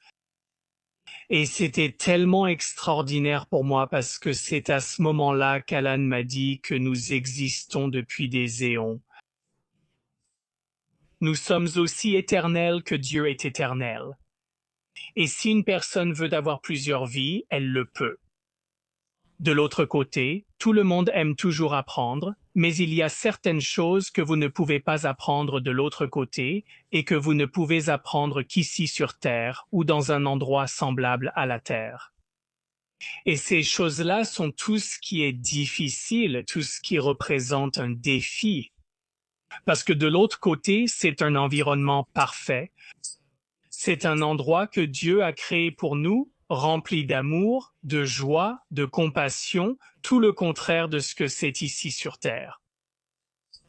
Et c'était tellement extraordinaire pour moi parce que c'est à ce moment-là qu'Alan m'a dit que nous existons depuis des éons. Nous sommes aussi éternels que Dieu est éternel. Et si une personne veut avoir plusieurs vies, elle le peut. De l'autre côté, tout le monde aime toujours apprendre, mais il y a certaines choses que vous ne pouvez pas apprendre de l'autre côté et que vous ne pouvez apprendre qu'ici sur Terre ou dans un endroit semblable à la Terre. Et ces choses-là sont tout ce qui est difficile, tout ce qui représente un défi. Parce que de l'autre côté, c'est un environnement parfait. C'est un endroit que Dieu a créé pour nous, rempli d'amour, de joie, de compassion, tout le contraire de ce que c'est ici sur Terre.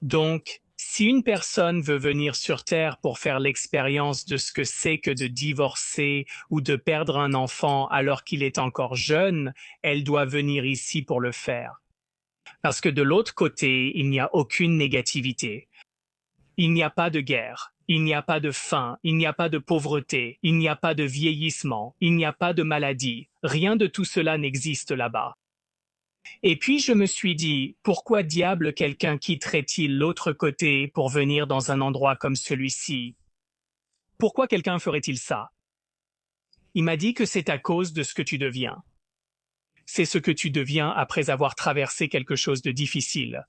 Donc, si une personne veut venir sur Terre pour faire l'expérience de ce que c'est que de divorcer ou de perdre un enfant alors qu'il est encore jeune, elle doit venir ici pour le faire. Parce que de l'autre côté, il n'y a aucune négativité. Il n'y a pas de guerre. Il n'y a pas de faim, il n'y a pas de pauvreté, il n'y a pas de vieillissement, il n'y a pas de maladie. Rien de tout cela n'existe là-bas. Et puis je me suis dit, pourquoi diable quelqu'un quitterait-il l'autre côté pour venir dans un endroit comme celui-ci? Pourquoi quelqu'un ferait-il ça? Il m'a dit que c'est à cause de ce que tu deviens. C'est ce que tu deviens après avoir traversé quelque chose de difficile.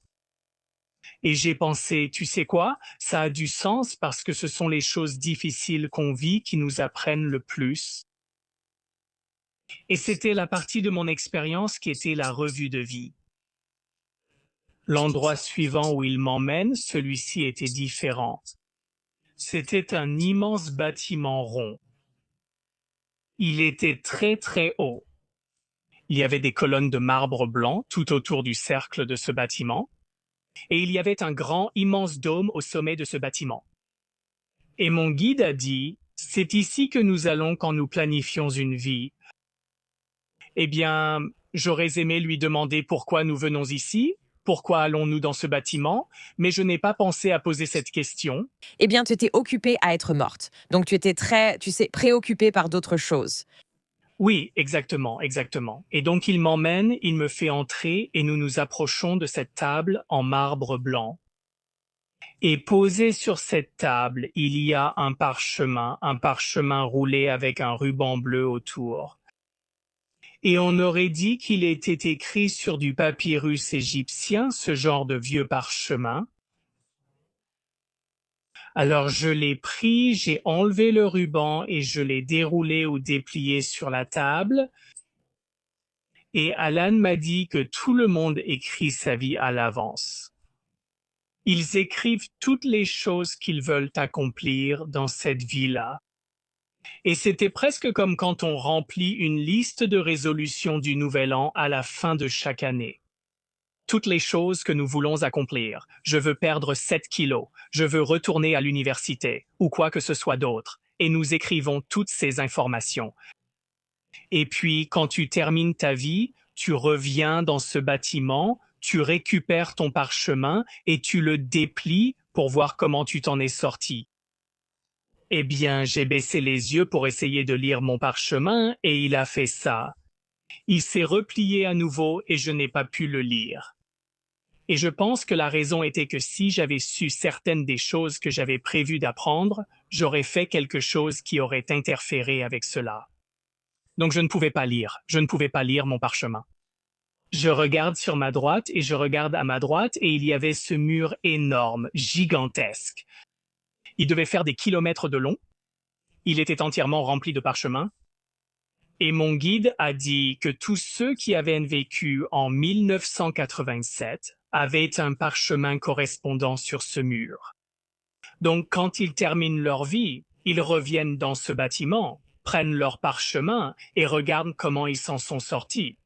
Et j'ai pensé, tu sais quoi, ça a du sens parce que ce sont les choses difficiles qu'on vit qui nous apprennent le plus. Et c'était la partie de mon expérience qui était la revue de vie. L'endroit suivant où il m'emmène, celui-ci était différent. C'était un immense bâtiment rond. Il était très très haut. Il y avait des colonnes de marbre blanc tout autour du cercle de ce bâtiment. Et il y avait un grand, immense dôme au sommet de ce bâtiment. Et mon guide a dit, c'est ici que nous allons quand nous planifions une vie. Eh bien, j'aurais aimé lui demander pourquoi nous venons ici, pourquoi allons-nous dans ce bâtiment, mais je n'ai pas pensé à poser cette question. Eh bien, tu étais occupée à être morte. Donc, tu étais préoccupée par d'autres choses. Oui, exactement, exactement. Et donc il m'emmène, il me fait entrer et nous nous approchons de cette table en marbre blanc. Et posé sur cette table, il y a un parchemin roulé avec un ruban bleu autour. Et on aurait dit qu'il était écrit sur du papyrus égyptien, ce genre de vieux parchemin. Alors je l'ai pris, j'ai enlevé le ruban et je l'ai déroulé ou déplié sur la table. Et Alan m'a dit que tout le monde écrit sa vie à l'avance. Ils écrivent toutes les choses qu'ils veulent accomplir dans cette vie-là. Et c'était presque comme quand on remplit une liste de résolutions du Nouvel An à la fin de chaque année. Toutes les choses que nous voulons accomplir. Je veux perdre 7 kilos, je veux retourner à l'université, ou quoi que ce soit d'autre. Et nous écrivons toutes ces informations. Et puis, quand tu termines ta vie, tu reviens dans ce bâtiment, tu récupères ton parchemin et tu le déplies pour voir comment tu t'en es sorti. Eh bien, j'ai baissé les yeux pour essayer de lire mon parchemin et il a fait ça. Il s'est replié à nouveau et je n'ai pas pu le lire. Et je pense que la raison était que si j'avais su certaines des choses que j'avais prévu d'apprendre, j'aurais fait quelque chose qui aurait interféré avec cela. Donc je ne pouvais pas lire, je ne pouvais pas lire mon parchemin. Je regarde sur ma droite et je regarde à ma droite et il y avait ce mur énorme, gigantesque. Il devait faire des kilomètres de long. Il était entièrement rempli de parchemins. Et mon guide a dit que tous ceux qui avaient vécu en 1987 avaient un parchemin correspondant sur ce mur. Donc quand ils terminent leur vie, ils reviennent dans ce bâtiment, prennent leur parchemin et regardent comment ils s'en sont sortis.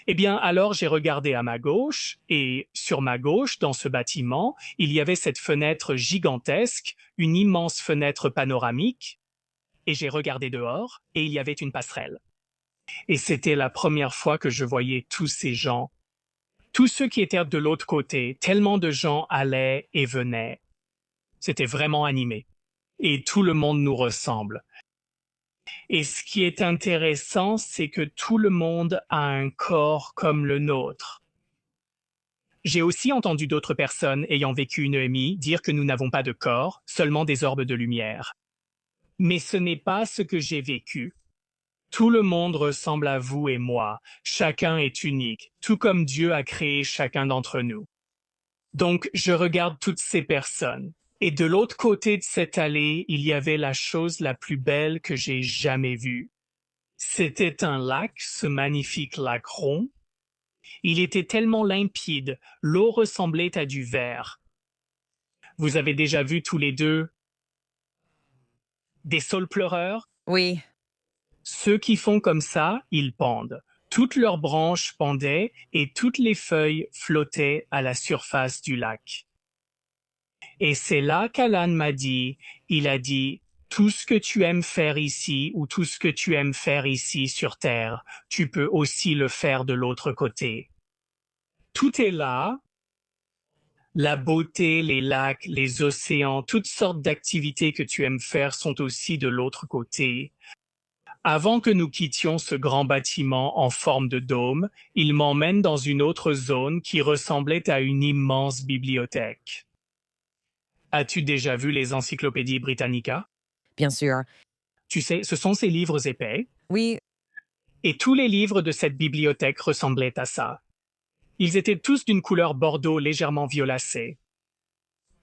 Eh bien, alors j'ai regardé à ma gauche, et sur ma gauche, dans ce bâtiment, il y avait cette fenêtre gigantesque, une immense fenêtre panoramique, et j'ai regardé dehors, et il y avait une passerelle. Et c'était la première fois que je voyais tous ces gens, tous ceux qui étaient de l'autre côté, tellement de gens allaient et venaient. C'était vraiment animé. Et tout le monde nous ressemble. Et ce qui est intéressant, c'est que tout le monde a un corps comme le nôtre. J'ai aussi entendu d'autres personnes ayant vécu une EMI dire que nous n'avons pas de corps, seulement des orbes de lumière. Mais ce n'est pas ce que j'ai vécu. Tout le monde ressemble à vous et moi. Chacun est unique, tout comme Dieu a créé chacun d'entre nous. Donc, je regarde toutes ces personnes. Et de l'autre côté de cette allée, il y avait la chose la plus belle que j'ai jamais vue. C'était un lac, ce magnifique lac rond. Il était tellement limpide, l'eau ressemblait à du verre. Vous avez déjà vu tous les deux des saules pleureurs? Oui, Ceux qui font comme ça, ils pendent. Toutes leurs branches pendaient et toutes les feuilles flottaient à la surface du lac. Et c'est là qu'Alan m'a dit, il a dit, tout ce que tu aimes faire ici ou tout ce que tu aimes faire ici sur Terre, tu peux aussi le faire de l'autre côté. Tout est là. La beauté, les lacs, les océans, toutes sortes d'activités que tu aimes faire sont aussi de l'autre côté. Avant que nous quittions ce grand bâtiment en forme de dôme, il m'emmène dans une autre zone qui ressemblait à une immense bibliothèque. As-tu déjà vu les encyclopédies Britannica? bien sûr. Tu sais, ce sont ces livres épais, Oui, et tous les livres de cette bibliothèque ressemblaient à ça. Ils étaient tous d'une couleur bordeaux légèrement violacée.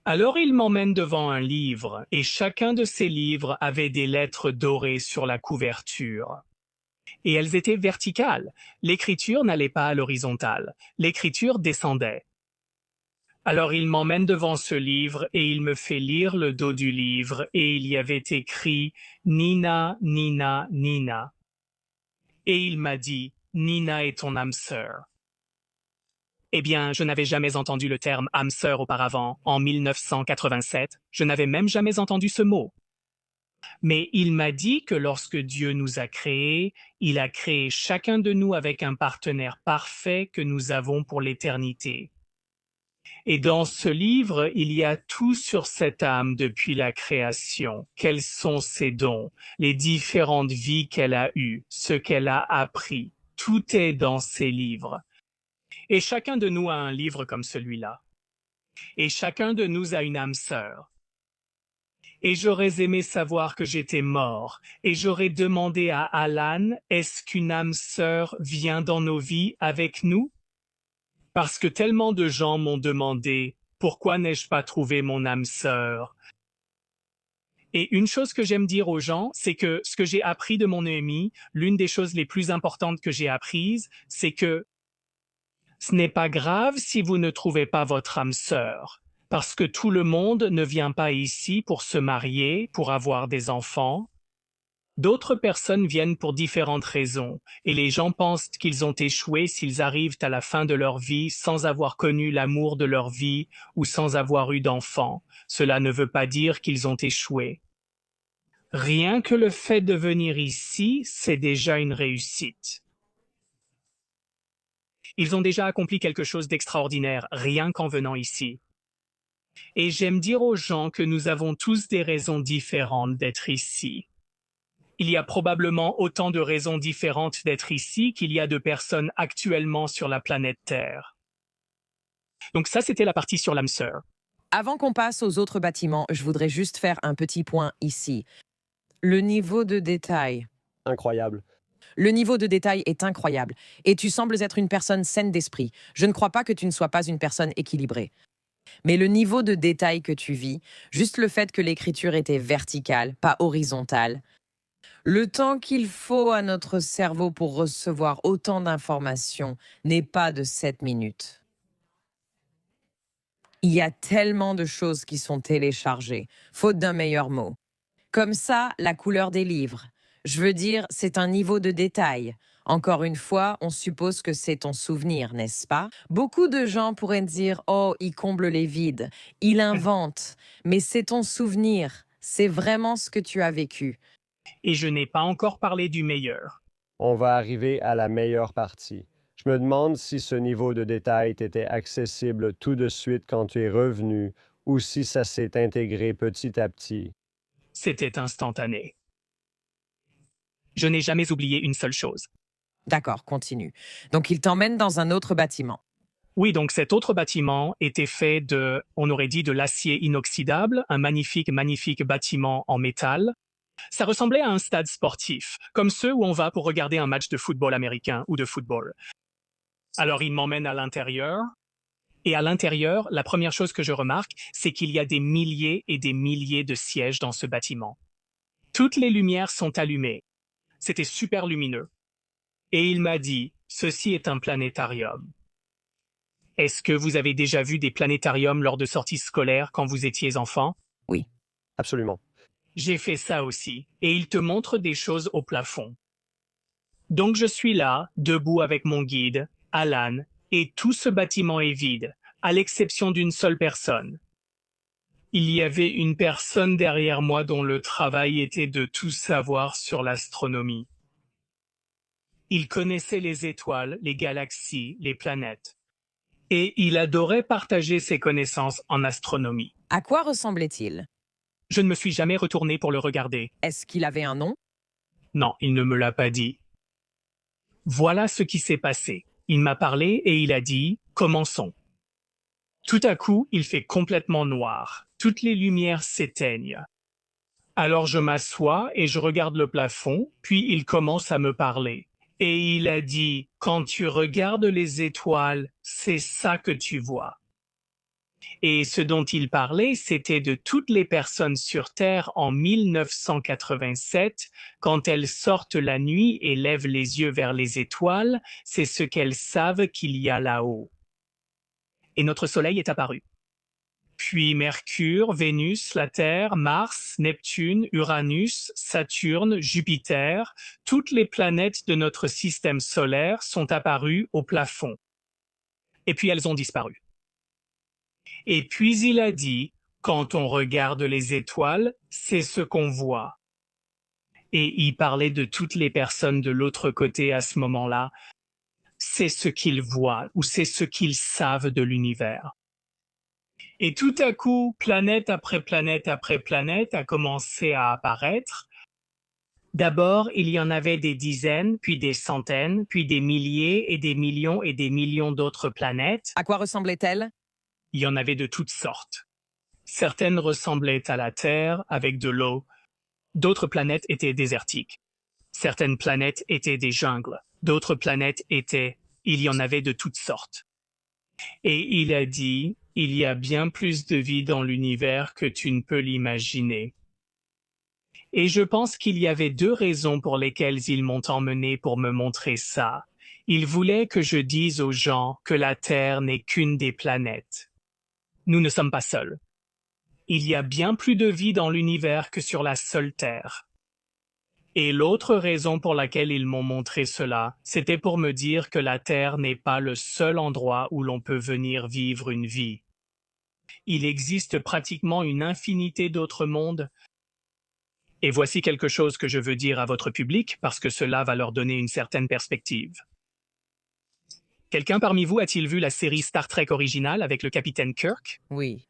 Alors il m'emmène devant un livre, et chacun de ces livres avait des lettres dorées sur la couverture. Et elles étaient verticales. L'écriture n'allait pas à l'horizontale. L'écriture descendait. Alors il m'emmène devant ce livre et il me fait lire le dos du livre et il y avait écrit Nina, Nina, Nina. Et il m'a dit Nina est ton âme sœur. Eh bien, je n'avais jamais entendu le terme âme sœur auparavant, en 1987. Je n'avais même jamais entendu ce mot. Mais il m'a dit que lorsque Dieu nous a créés, il a créé chacun de nous avec un partenaire parfait que nous avons pour l'éternité. Et dans ce livre, il y a tout sur cette âme depuis la création. Quels sont ses dons, les différentes vies qu'elle a eues, ce qu'elle a appris. Tout est dans ces livres. Et chacun de nous a un livre comme celui-là. Et chacun de nous a une âme sœur. Et j'aurais aimé savoir que j'étais mort. Et j'aurais demandé à Alan, est-ce qu'une âme sœur vient dans nos vies avec nous? Parce que tellement de gens m'ont demandé « Pourquoi n'ai-je pas trouvé mon âme sœur ?» Et une chose que j'aime dire aux gens, c'est que ce que j'ai appris de mon EMI, l'une des choses les plus importantes que j'ai apprises, c'est que ce n'est pas grave si vous ne trouvez pas votre âme sœur, parce que tout le monde ne vient pas ici pour se marier, pour avoir des enfants. D'autres personnes viennent pour différentes raisons, et les gens pensent qu'ils ont échoué s'ils arrivent à la fin de leur vie sans avoir connu l'amour de leur vie ou sans avoir eu d'enfants. Cela ne veut pas dire qu'ils ont échoué. Rien que le fait de venir ici, c'est déjà une réussite. Ils ont déjà accompli quelque chose d'extraordinaire, rien qu'en venant ici. Et j'aime dire aux gens que nous avons tous des raisons différentes d'être ici. Il y a probablement autant de raisons différentes d'être ici qu'il y a de personnes actuellement sur la planète Terre. Donc ça, c'était la partie sur l'âme sœur. Avant qu'on passe aux autres bâtiments, je voudrais juste faire un petit point ici. Le niveau de détail. Incroyable. Le niveau de détail est incroyable. Et tu sembles être une personne saine d'esprit. Je ne crois pas que tu ne sois pas une personne équilibrée. Mais le niveau de détail que tu vis, juste le fait que l'écriture était verticale, pas horizontale, le temps qu'il faut à notre cerveau pour recevoir autant d'informations n'est pas de 7 minutes. Il y a tellement de choses qui sont téléchargées, faute d'un meilleur mot. Comme ça, la couleur des livres. Je veux dire, c'est un niveau de détail. Encore une fois, on suppose que c'est ton souvenir, n'est-ce pas? Beaucoup de gens pourraient dire « Oh, il comble les vides, il invente », mais c'est ton souvenir, c'est vraiment ce que tu as vécu. Et je n'ai pas encore parlé du meilleur. On va arriver à la meilleure partie. Je me demande si ce niveau de détail t'était accessible tout de suite quand tu es revenu ou si ça s'est intégré petit à petit. C'était instantané. Je n'ai jamais oublié une seule chose. D'accord, continue. Donc, il t'emmène dans un autre bâtiment. Oui, donc cet autre bâtiment était fait de, on aurait dit, de l'acier inoxydable, un magnifique, magnifique bâtiment en métal. Ça ressemblait à un stade sportif, comme ceux où on va pour regarder un match de football américain ou de football. Alors il m'emmène à l'intérieur, et à l'intérieur, la première chose que je remarque, c'est qu'il y a des milliers et des milliers de sièges dans ce bâtiment. Toutes les lumières sont allumées. C'était super lumineux. Et il m'a dit, ceci est un planétarium. Est-ce que vous avez déjà vu des planétariums lors de sorties scolaires quand vous étiez enfant? Oui. Absolument. J'ai fait ça aussi, et il te montre des choses au plafond. Donc je suis là, debout avec mon guide, Alan, et tout ce bâtiment est vide, à l'exception d'une seule personne. Il y avait une personne derrière moi dont le travail était de tout savoir sur l'astronomie. Il connaissait les étoiles, les galaxies, les planètes. Et il adorait partager ses connaissances en astronomie. À quoi ressemblait-il? Je ne me suis jamais retourné pour le regarder. Est-ce qu'il avait un nom? Non, il ne me l'a pas dit. Voilà ce qui s'est passé. Il m'a parlé et il a dit « Commençons ». Tout à coup, il fait complètement noir. Toutes les lumières s'éteignent. Alors je m'assois et je regarde le plafond, puis il commence à me parler. Et il a dit « Quand tu regardes les étoiles, c'est ça que tu vois ». Et ce dont il parlait, c'était de toutes les personnes sur Terre en 1987, quand elles sortent la nuit et lèvent les yeux vers les étoiles, c'est ce qu'elles savent qu'il y a là-haut. Et notre Soleil est apparu. Puis Mercure, Vénus, la Terre, Mars, Neptune, Uranus, Saturne, Jupiter, toutes les planètes de notre système solaire sont apparues au plafond. Et puis elles ont disparu. Et puis il a dit, quand on regarde les étoiles, c'est ce qu'on voit. Et il parlait de toutes les personnes de l'autre côté à ce moment-là. C'est ce qu'ils voient ou c'est ce qu'ils savent de l'univers. Et tout à coup, planète après planète après planète a commencé à apparaître. D'abord, il y en avait des dizaines, puis des centaines, puis des milliers et des millions d'autres planètes. À quoi ressemblait-elle? Il y en avait de toutes sortes. Certaines ressemblaient à la Terre avec de l'eau. D'autres planètes étaient désertiques. Certaines planètes étaient des jungles. D'autres planètes étaient... Il y en avait de toutes sortes. Et il a dit, il y a bien plus de vie dans l'univers que tu ne peux l'imaginer. Et je pense qu'il y avait deux raisons pour lesquelles ils m'ont emmené pour me montrer ça. Ils voulaient que je dise aux gens que la Terre n'est qu'une des planètes. Nous ne sommes pas seuls. Il y a bien plus de vie dans l'univers que sur la seule Terre. Et l'autre raison pour laquelle ils m'ont montré cela, c'était pour me dire que la Terre n'est pas le seul endroit où l'on peut venir vivre une vie. Il existe pratiquement une infinité d'autres mondes. Et voici quelque chose que je veux dire à votre public parce que cela va leur donner une certaine perspective. Quelqu'un parmi vous a-t-il vu la série Star Trek originale avec le capitaine Kirk? Oui.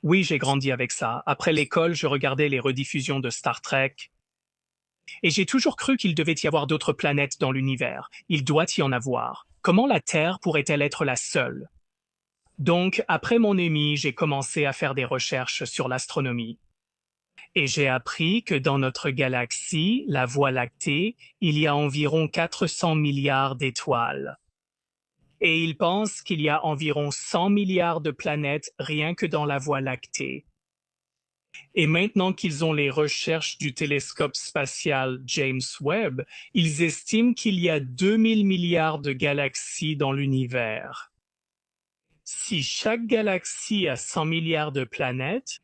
Oui, j'ai grandi avec ça. Après l'école, je regardais les rediffusions de Star Trek. Et j'ai toujours cru qu'il devait y avoir d'autres planètes dans l'univers. Il doit y en avoir. Comment la Terre pourrait-elle être la seule? Donc, après mon EMI, j'ai commencé à faire des recherches sur l'astronomie. Et j'ai appris que dans notre galaxie, la Voie lactée, il y a environ 400 milliards d'étoiles. Et ils pensent qu'il y a environ 100 milliards de planètes rien que dans la Voie lactée. Et maintenant qu'ils ont les recherches du télescope spatial James Webb, ils estiment qu'il y a 2000 milliards de galaxies dans l'univers. Si chaque galaxie a 100 milliards de planètes,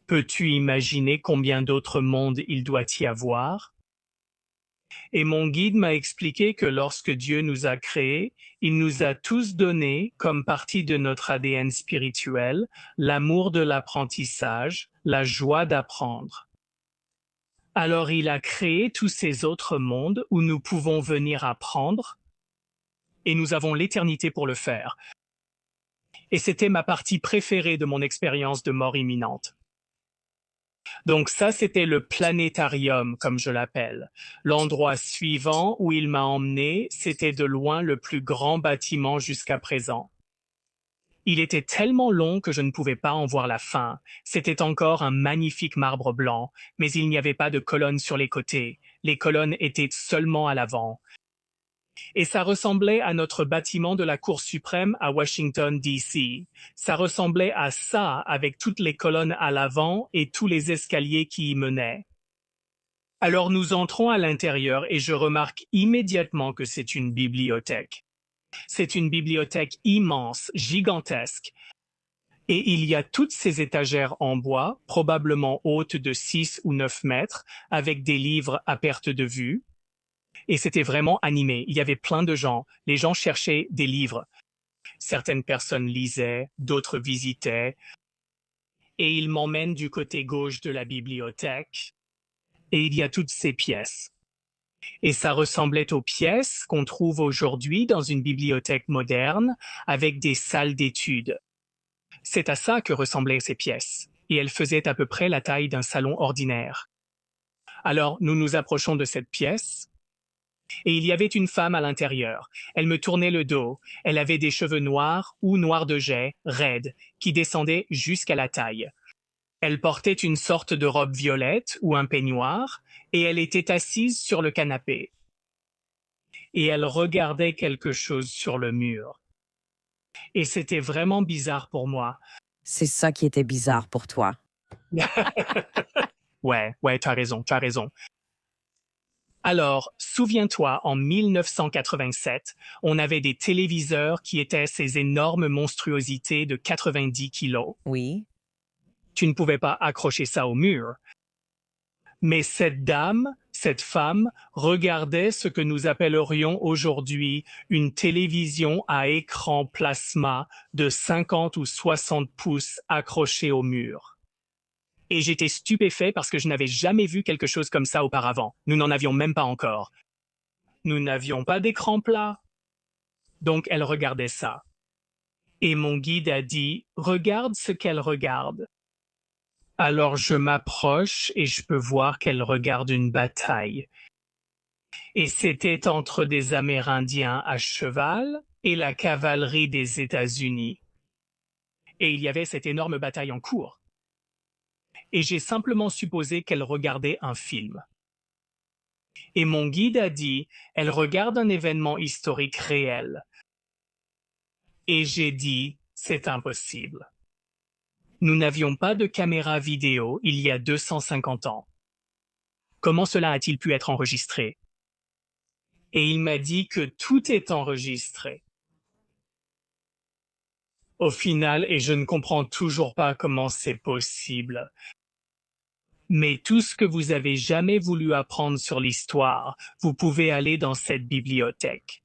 peux-tu imaginer combien d'autres mondes il doit y avoir? Et mon guide m'a expliqué que lorsque Dieu nous a créés, il nous a tous donné, comme partie de notre ADN spirituel, l'amour de l'apprentissage, la joie d'apprendre. Alors il a créé tous ces autres mondes où nous pouvons venir apprendre, et nous avons l'éternité pour le faire. Et c'était ma partie préférée de mon expérience de mort imminente. Donc ça, c'était le planétarium, comme je l'appelle. L'endroit suivant où il m'a emmené, c'était de loin le plus grand bâtiment jusqu'à présent. Il était tellement long que je ne pouvais pas en voir la fin. C'était encore un magnifique marbre blanc, mais il n'y avait pas de colonnes sur les côtés. Les colonnes étaient seulement à l'avant. Et ça ressemblait à notre bâtiment de la Cour suprême à Washington, D.C. Ça ressemblait à ça avec toutes les colonnes à l'avant et tous les escaliers qui y menaient. Alors nous entrons à l'intérieur et je remarque immédiatement que c'est une bibliothèque. C'est une bibliothèque immense, gigantesque. Et il y a toutes ces étagères en bois, probablement hautes de 6 ou 9 mètres, avec des livres à perte de vue. Et c'était vraiment animé. Il y avait plein de gens. Les gens cherchaient des livres. Certaines personnes lisaient, d'autres visitaient. Et ils m'emmènent du côté gauche de la bibliothèque. Et il y a toutes ces pièces. Et ça ressemblait aux pièces qu'on trouve aujourd'hui dans une bibliothèque moderne avec des salles d'études. C'est à ça que ressemblaient ces pièces. Et elles faisaient à peu près la taille d'un salon ordinaire. Alors, nous nous approchons de cette pièce. Et il y avait une femme à l'intérieur. Elle me tournait le dos. Elle avait des cheveux noirs ou noirs de jais, raides, qui descendaient jusqu'à la taille. Elle portait une sorte de robe violette ou un peignoir, et elle était assise sur le canapé. Et elle regardait quelque chose sur le mur. Et c'était vraiment bizarre pour moi. C'est ça qui était bizarre pour toi. Ouais, t'as raison. Alors, souviens-toi, en 1987, on avait des téléviseurs qui étaient ces énormes monstruosités de 90 kilos. Oui. Tu ne pouvais pas accrocher ça au mur. Mais cette dame, cette femme, regardait ce que nous appellerions aujourd'hui une télévision à écran plasma de 50 ou 60 pouces accrochée au mur. Et j'étais stupéfait parce que je n'avais jamais vu quelque chose comme ça auparavant. Nous n'en avions même pas encore. Nous n'avions pas d'écran plat. Donc elle regardait ça. Et mon guide a dit, regarde ce qu'elle regarde. Alors je m'approche et je peux voir qu'elle regarde une bataille. Et c'était entre des Amérindiens à cheval et la cavalerie des États-Unis. Et il y avait cette énorme bataille en cours. Et j'ai simplement supposé qu'elle regardait un film. Et mon guide a dit, elle regarde un événement historique réel. Et j'ai dit, c'est impossible. Nous n'avions pas de caméra vidéo il y a 250 ans. Comment cela a-t-il pu être enregistré? Et il m'a dit que tout est enregistré. Au final, et je ne comprends toujours pas comment c'est possible. Mais tout ce que vous avez jamais voulu apprendre sur l'histoire, vous pouvez aller dans cette bibliothèque.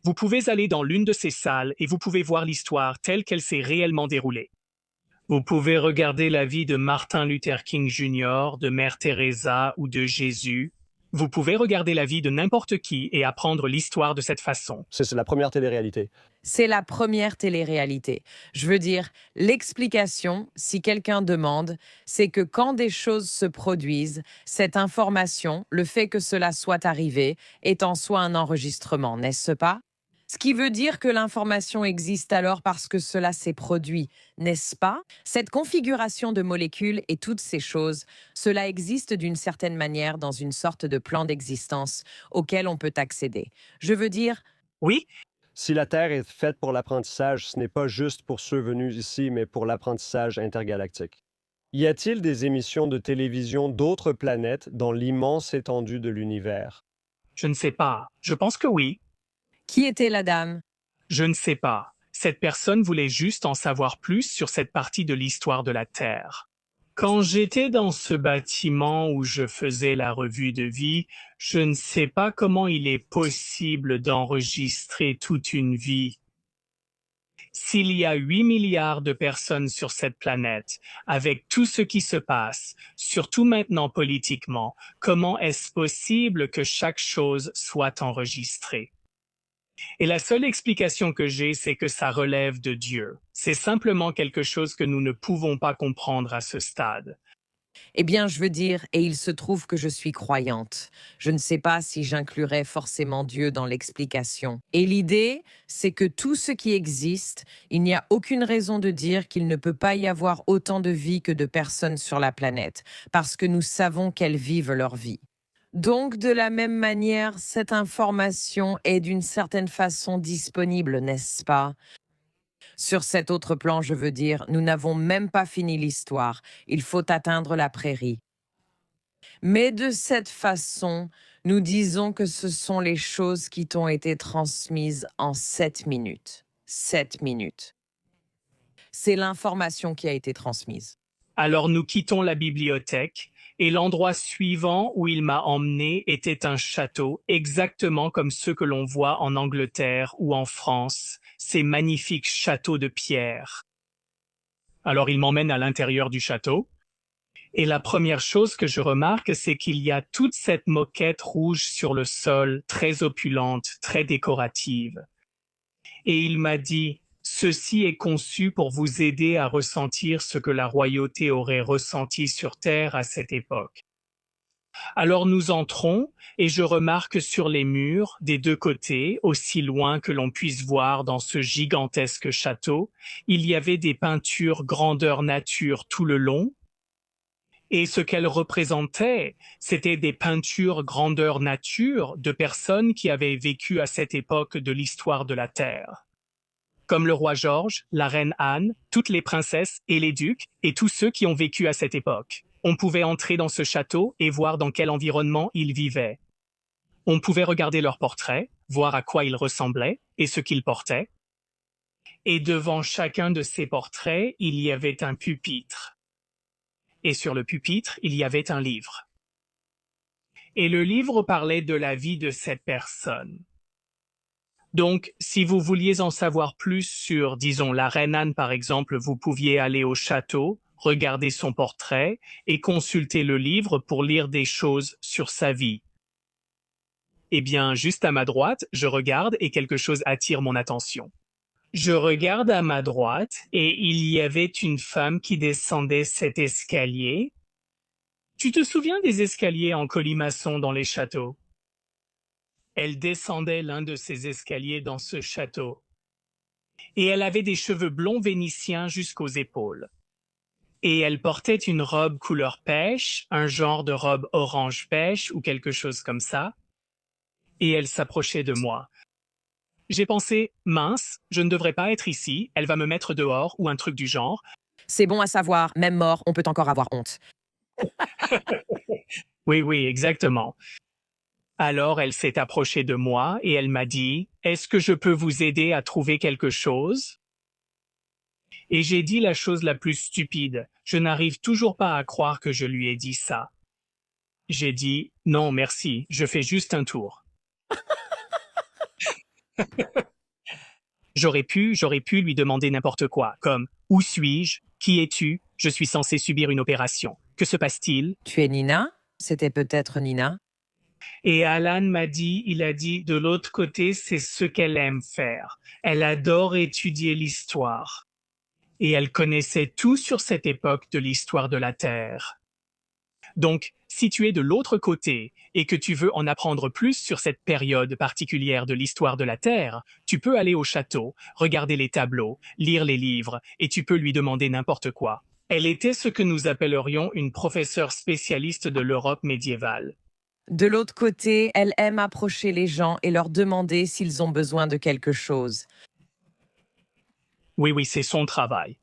Vous pouvez aller dans l'une de ces salles et vous pouvez voir l'histoire telle qu'elle s'est réellement déroulée. Vous pouvez regarder la vie de Martin Luther King Jr., de Mère Teresa ou de Jésus. Vous pouvez regarder la vie de n'importe qui et apprendre l'histoire de cette façon. C'est la première télé-réalité. C'est la première télé-réalité. Je veux dire, l'explication, si quelqu'un demande, c'est que quand des choses se produisent, cette information, le fait que cela soit arrivé, est en soi un enregistrement, n'est-ce pas? Ce qui veut dire que l'information existe alors parce que cela s'est produit, n'est-ce pas? Cette configuration de molécules et toutes ces choses, cela existe d'une certaine manière dans une sorte de plan d'existence auquel on peut accéder. Je veux dire, Oui, Si la Terre est faite pour l'apprentissage, ce n'est pas juste pour ceux venus ici, mais pour l'apprentissage intergalactique. Y a-t-il des émissions de télévision d'autres planètes dans l'immense étendue de l'univers? je ne sais pas. Je pense que oui. qui était la dame? Je ne sais pas. Cette personne voulait juste en savoir plus sur cette partie de l'histoire de la Terre. Quand j'étais dans ce bâtiment où je faisais la revue de vie, je ne sais pas comment il est possible d'enregistrer toute une vie. S'il y a 8 milliards de personnes sur cette planète, avec tout ce qui se passe, surtout maintenant politiquement, comment est-ce possible que chaque chose soit enregistrée? Et la seule explication que j'ai, c'est que ça relève de Dieu. C'est simplement quelque chose que nous ne pouvons pas comprendre à ce stade. Eh bien, je veux dire, et il se trouve que je suis croyante. Je ne sais pas si j'inclurais forcément Dieu dans l'explication. Et l'idée, c'est que tout ce qui existe, il n'y a aucune raison de dire qu'il ne peut pas y avoir autant de vie que de personnes sur la planète, parce que nous savons qu'elles vivent leur vie. Donc, de la même manière, cette information est d'une certaine façon disponible, n'est-ce pas? Sur cet autre plan, je veux dire, nous n'avons même pas fini l'histoire. Il faut atteindre la prairie. Mais de cette façon, nous disons que ce sont les choses qui t'ont été transmises en 7 minutes. 7 minutes. C'est l'information qui a été transmise. Alors nous quittons la bibliothèque et l'endroit suivant où il m'a emmené était un château exactement comme ceux que l'on voit en Angleterre ou en France, ces magnifiques châteaux de pierre. Alors il m'emmène à l'intérieur du château et la première chose que je remarque, c'est qu'il y a toute cette moquette rouge sur le sol, très opulente, très décorative. Et il m'a dit: ceci est conçu pour vous aider à ressentir ce que la royauté aurait ressenti sur Terre à cette époque. Alors nous entrons et je remarque sur les murs des deux côtés, aussi loin que l'on puisse voir dans ce gigantesque château, il y avait des peintures grandeur nature tout le long. Et ce qu'elles représentaient, c'était des peintures grandeur nature de personnes qui avaient vécu à cette époque de l'histoire de la Terre. Comme le roi George, la reine Anne, toutes les princesses et les ducs, et tous ceux qui ont vécu à cette époque. On pouvait entrer dans ce château et voir dans quel environnement ils vivaient. On pouvait regarder leurs portraits, voir à quoi ils ressemblaient et ce qu'ils portaient. Et devant chacun de ces portraits, il y avait un pupitre. Et sur le pupitre, il y avait un livre. Et le livre parlait de la vie de cette personne. Donc, si vous vouliez en savoir plus sur, disons, la reine Anne par exemple, vous pouviez aller au château, regarder son portrait et consulter le livre pour lire des choses sur sa vie. Eh bien, juste à ma droite, je regarde et quelque chose attire mon attention. Je regarde à ma droite et il y avait une femme qui descendait cet escalier. Tu te souviens des escaliers en colimaçon dans les châteaux? Elle descendait l'un de ces escaliers dans ce château. Et elle avait des cheveux blonds vénitiens jusqu'aux épaules. Et elle portait une robe couleur pêche, un genre de robe orange pêche ou quelque chose comme ça. Et elle s'approchait de moi. J'ai pensé, mince, je ne devrais pas être ici, elle va me mettre dehors ou un truc du genre. C'est bon à savoir, même mort, on peut encore avoir honte. Oui, oui, exactement. Alors elle s'est approchée de moi et elle m'a dit, est-ce que je peux vous aider à trouver quelque chose? Et j'ai dit la chose la plus stupide. Je n'arrive toujours pas à croire que je lui ai dit ça. J'ai dit, non, merci, je fais juste un tour. J'aurais pu lui demander n'importe quoi, comme, où suis-je? Qui es-tu? Je suis censé subir une opération. Que se passe-t-il? Tu es Nina? C'était peut-être Nina? Et Alan m'a dit, il a dit, de l'autre côté, c'est ce qu'elle aime faire. Elle adore étudier l'histoire. Et elle connaissait tout sur cette époque de l'histoire de la Terre. Donc, si tu es de l'autre côté et que tu veux en apprendre plus sur cette période particulière de l'histoire de la Terre, tu peux aller au château, regarder les tableaux, lire les livres, et tu peux lui demander n'importe quoi. Elle était ce que nous appellerions une professeure spécialiste de l'Europe médiévale. De l'autre côté, elle aime approcher les gens et leur demander s'ils ont besoin de quelque chose. Oui, oui, c'est son travail.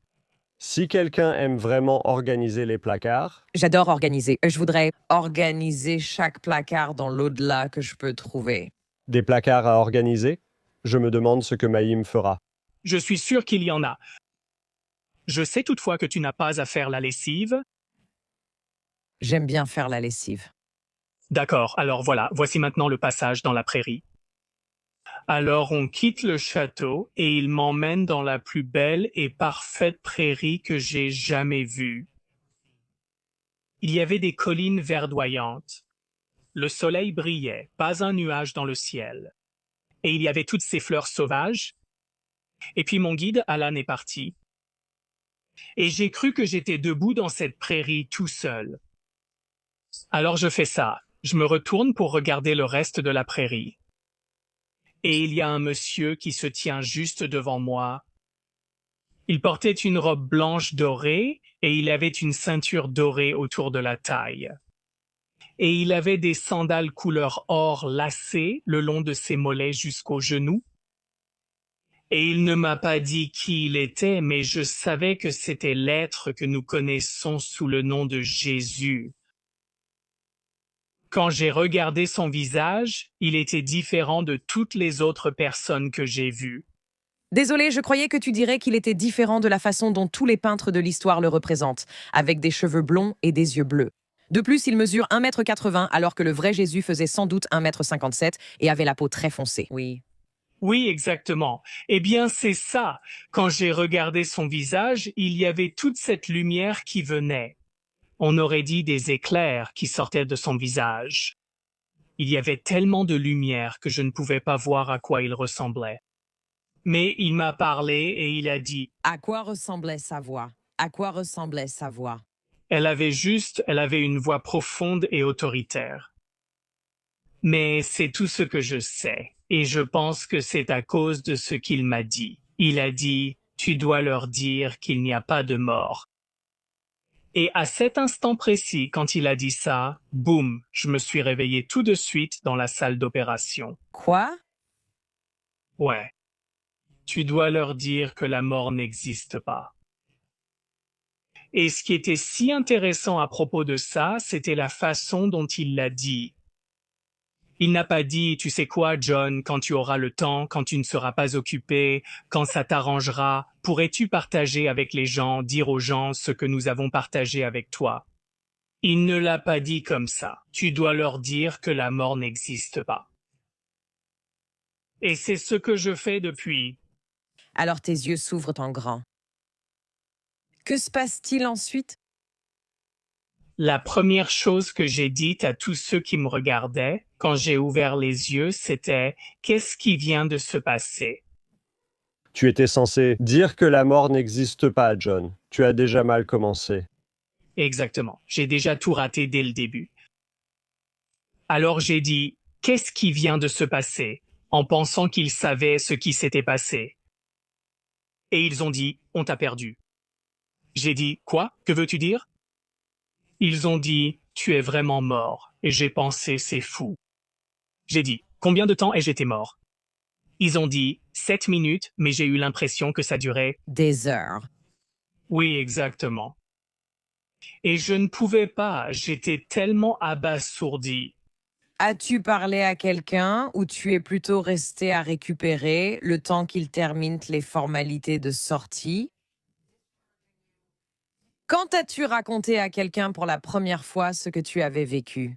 Si quelqu'un aime vraiment organiser les placards, J'adore organiser. Je voudrais organiser chaque placard dans l'au-delà que je peux trouver. des placards à organiser, je me demande ce que Maïm fera. Je suis sûr qu'il y en a. Je sais toutefois que tu n'as pas à faire la lessive. J'aime bien faire la lessive. D'accord, alors voilà, voici maintenant le passage dans la prairie. Alors on quitte le château et il m'emmène dans la plus belle et parfaite prairie que j'ai jamais vue. Il y avait des collines verdoyantes. Le soleil brillait, pas un nuage dans le ciel. Et il y avait toutes ces fleurs sauvages. Et puis mon guide, Alan, est parti. Et j'ai cru que j'étais debout dans cette prairie tout seul. Alors je fais ça. Je me retourne pour regarder le reste de la prairie. Et il y a un monsieur qui se tient juste devant moi. Il portait une robe blanche dorée et il avait une ceinture dorée autour de la taille. Et il avait des sandales couleur or lacées le long de ses mollets jusqu'aux genoux. Et il ne m'a pas dit qui il était, mais je savais que c'était l'être que nous connaissons sous le nom de Jésus. Quand j'ai regardé son visage, il était différent de toutes les autres personnes que j'ai vues. Désolé, je croyais que tu dirais qu'il était différent de la façon dont tous les peintres de l'histoire le représentent, avec des cheveux blonds et des yeux bleus. De plus, il mesure 1,80 m alors que le vrai Jésus faisait sans doute 1,57 m et avait la peau très foncée. Oui. Oui, exactement. Eh bien, c'est ça. Quand j'ai regardé son visage, il y avait toute cette lumière qui venait. On aurait dit des éclairs qui sortaient de son visage. Il y avait tellement de lumière que je ne pouvais pas voir à quoi il ressemblait. Mais il m'a parlé et il a dit, À quoi ressemblait sa voix? À quoi ressemblait sa voix? elle avait une voix profonde et autoritaire. Mais c'est tout ce que je sais, et je pense que c'est à cause de ce qu'il m'a dit. Il a dit, tu dois leur dire qu'il n'y a pas de mort. Et à cet instant précis, quand il a dit ça, boum, je me suis réveillé tout de suite dans la salle d'opération. Quoi? Ouais. Tu dois leur dire que la mort n'existe pas. Et ce qui était si intéressant à propos de ça, c'était la façon dont il l'a dit. Il n'a pas dit, tu sais quoi, John, quand tu auras le temps, quand tu ne seras pas occupé, quand ça t'arrangera, pourrais-tu partager avec les gens, dire aux gens ce que nous avons partagé avec toi? Il ne l'a pas dit comme ça. Tu dois leur dire que la mort n'existe pas. Et c'est ce que je fais depuis. Alors tes yeux s'ouvrent en grand. Que se passe-t-il ensuite? La première chose que j'ai dite à tous ceux qui me regardaient, quand j'ai ouvert les yeux, c'était « Qu'est-ce qui vient de se passer ?» Tu étais censé dire que la mort n'existe pas, John. Tu as déjà mal commencé. Exactement. J'ai déjà tout raté dès le début. Alors j'ai dit « Qu'est-ce qui vient de se passer ?» en pensant qu'ils savaient ce qui s'était passé. Et ils ont dit « On t'a perdu ». J'ai dit « Quoi? Que veux-tu dire ?» Ils ont dit « Tu es vraiment mort ». Et j'ai pensé « C'est fou ». J'ai dit « Combien de temps ai-je été mort ?» Ils ont dit « 7 minutes », mais j'ai eu l'impression que ça durait. Des heures. Oui, exactement. Et je ne pouvais pas, j'étais tellement abasourdi. As-tu parlé à quelqu'un ou tu es plutôt resté à récupérer le temps qu'il termine les formalités de sortie? Quand as-tu raconté à quelqu'un pour la première fois ce que tu avais vécu?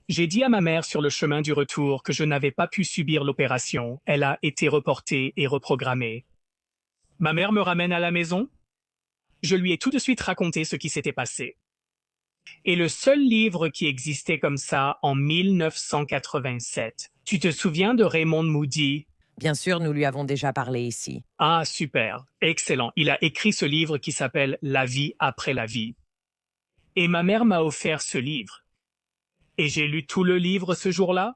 J'ai dit à ma mère sur le chemin du retour que je n'avais pas pu subir l'opération. Elle a été reportée et reprogrammée. Ma mère me ramène à la maison. Je lui ai tout de suite raconté ce qui s'était passé. Et le seul livre qui existait comme ça en 1987. Tu te souviens de Raymond Moody? Bien sûr, nous lui avons déjà parlé ici. Ah, super, excellent. Il a écrit ce livre qui s'appelle La vie après la vie. Et ma mère m'a offert ce livre. Et j'ai lu tout le livre ce jour-là.